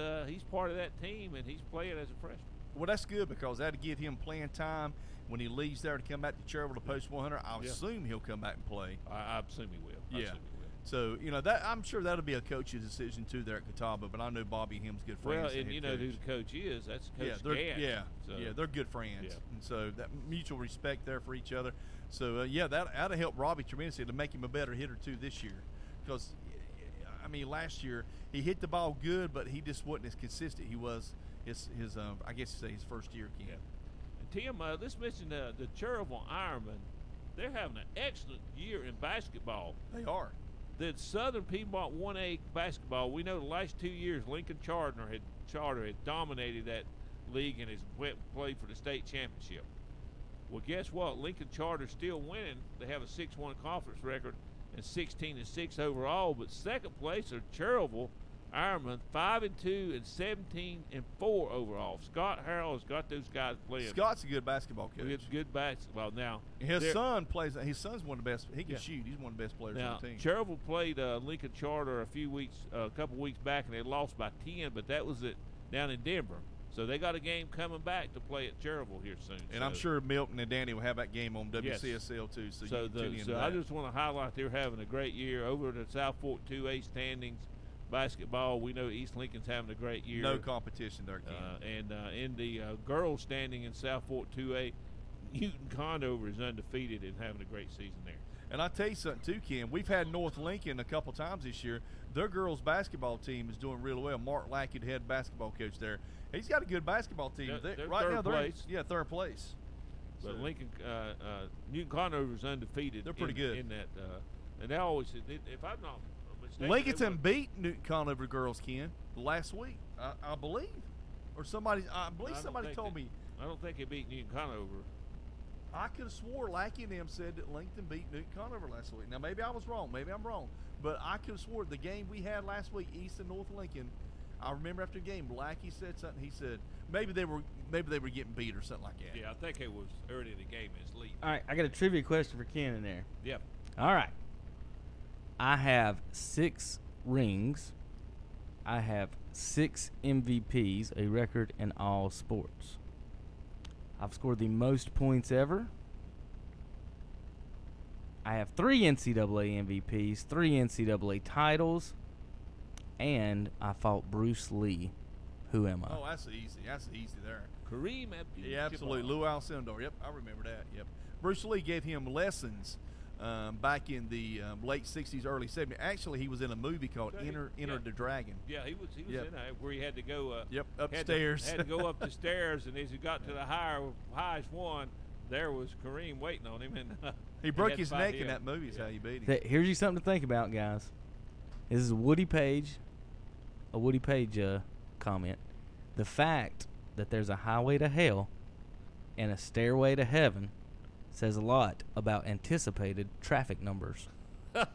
part of that team, and he's playing as a freshman. Well, that's good, because that'll give him playing time when he leaves there to come back to Cherryville to Post 100. I'll assume he'll come back and play. I assume he will. I assume he will. So, that I'm sure that'll be a coach's decision too there at Catawba, but I know Bobby and him's good friends. Well, and you know who the coach is. That's Coach Gass. They're good friends. Yeah. And so that mutual respect there for each other. So, that'll help Robbie tremendously to make him a better hitter too this year. Because, last year he hit the ball good, but he just wasn't as consistent he was his I guess you say his first year, Ken. And Tim, let's mention the Cherryville Ironmen. They're having an excellent year in basketball. They are. The Southern Piedmont 1A basketball, we know the last 2 years Lincoln Charter had dominated that league and has played for the state championship. Well, guess what? Lincoln Charter's still winning. They have a 6-1 conference record and 16-6 overall. But second place are Cherryville Ironman 5-2 and 17-4 overall. Scott Harrell has got those guys playing. Scott's a good basketball coach. Good basketball. Now his son plays. His son's one of the best. He can shoot. He's one of the best players now, on the team. Cherryville played Lincoln Charter a couple weeks back, and they lost by 10. But that was down in Denver. So they got a game coming back to play at Cherryville here soon. And I'm sure Milton and Danny will have that game on WCSL too. So you can tune in to that. I just want to highlight they're having a great year over the South Fork 2A standings. Basketball, we know East Lincoln's having a great year. No competition there, Ken. And in the girls standing in South Fork 2A, Newton Conover is undefeated and having a great season there. And I'll tell you something too, Ken. We've had North Lincoln a couple times this year. Their girls basketball team is doing really well. Mark Lackey, the head basketball coach there, he's got a good basketball team. They're right third now, place. Third place. But Newton Conover is undefeated. They're pretty good in that. And they always, if I'm not mistaken, Lincolnton beat Newton Conover girls, Ken, last week, I believe, or somebody. I believe somebody told me. I don't think they beat Newton Conover. I could have swore Lackey and them said that Lincoln beat Newton Conover last week. Now maybe I was wrong. Maybe I'm wrong. But I could have swore the game we had last week, East and North Lincoln. I remember after the game, Lackey said something. He said maybe they were getting beat or something like that. Yeah, I think it was early in the game. It's lead. All right, I got a trivia question for Ken in there. Yep. All right. I have 6 rings. I have 6 MVPs, a record in all sports. I've scored the most points ever. I have 3 NCAA MVPs, 3 NCAA titles, and I fought Bruce Lee. Who am I? Oh, that's easy. That's easy there. Kareem Abdul-Jabbar. Yeah, absolutely. Lou Alcindor. Yep, I remember that. Yep. Bruce Lee gave him lessons back in the late 60s, early 70s. Actually, he was in a movie called Enter the Dragon. Yeah, he was in that where he had to go upstairs. Had to go up the stairs, and as he got to the highest one, there was Kareem waiting on him, and he broke his neck in that movie. Is how you beat him. Here's you something to think about, guys. This is a Woody Page comment. The fact that there's a highway to hell and a stairway to heaven says a lot about anticipated traffic numbers. That's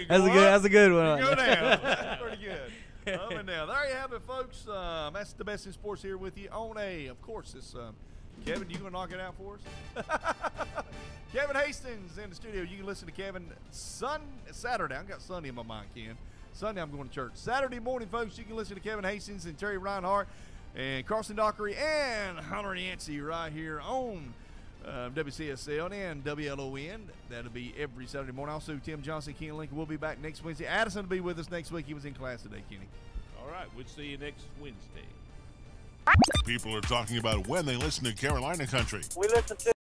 a good one. You go down. That's pretty good. Up and down. There you have it, folks. That's the best in sports here with you on of course, this Kevin, you gonna knock it out for us? Kevin Hastings in the studio. You can listen to Kevin Saturday. I've got Sunday in my mind, Ken. Sunday I'm going to church. Saturday morning, folks, you can listen to Kevin Hastings and Terry Reinhardt and Carson Dockery and Hunter Yancey right here on WCSL and WLON. That'll be every Saturday morning. Also, Tim Johnson, Kenny Lincoln will be back next Wednesday. Addison will be with us next week. He was in class today, Kenny. All right, we'll see you next Wednesday. People are talking about when they listen to Carolina Country. We listen to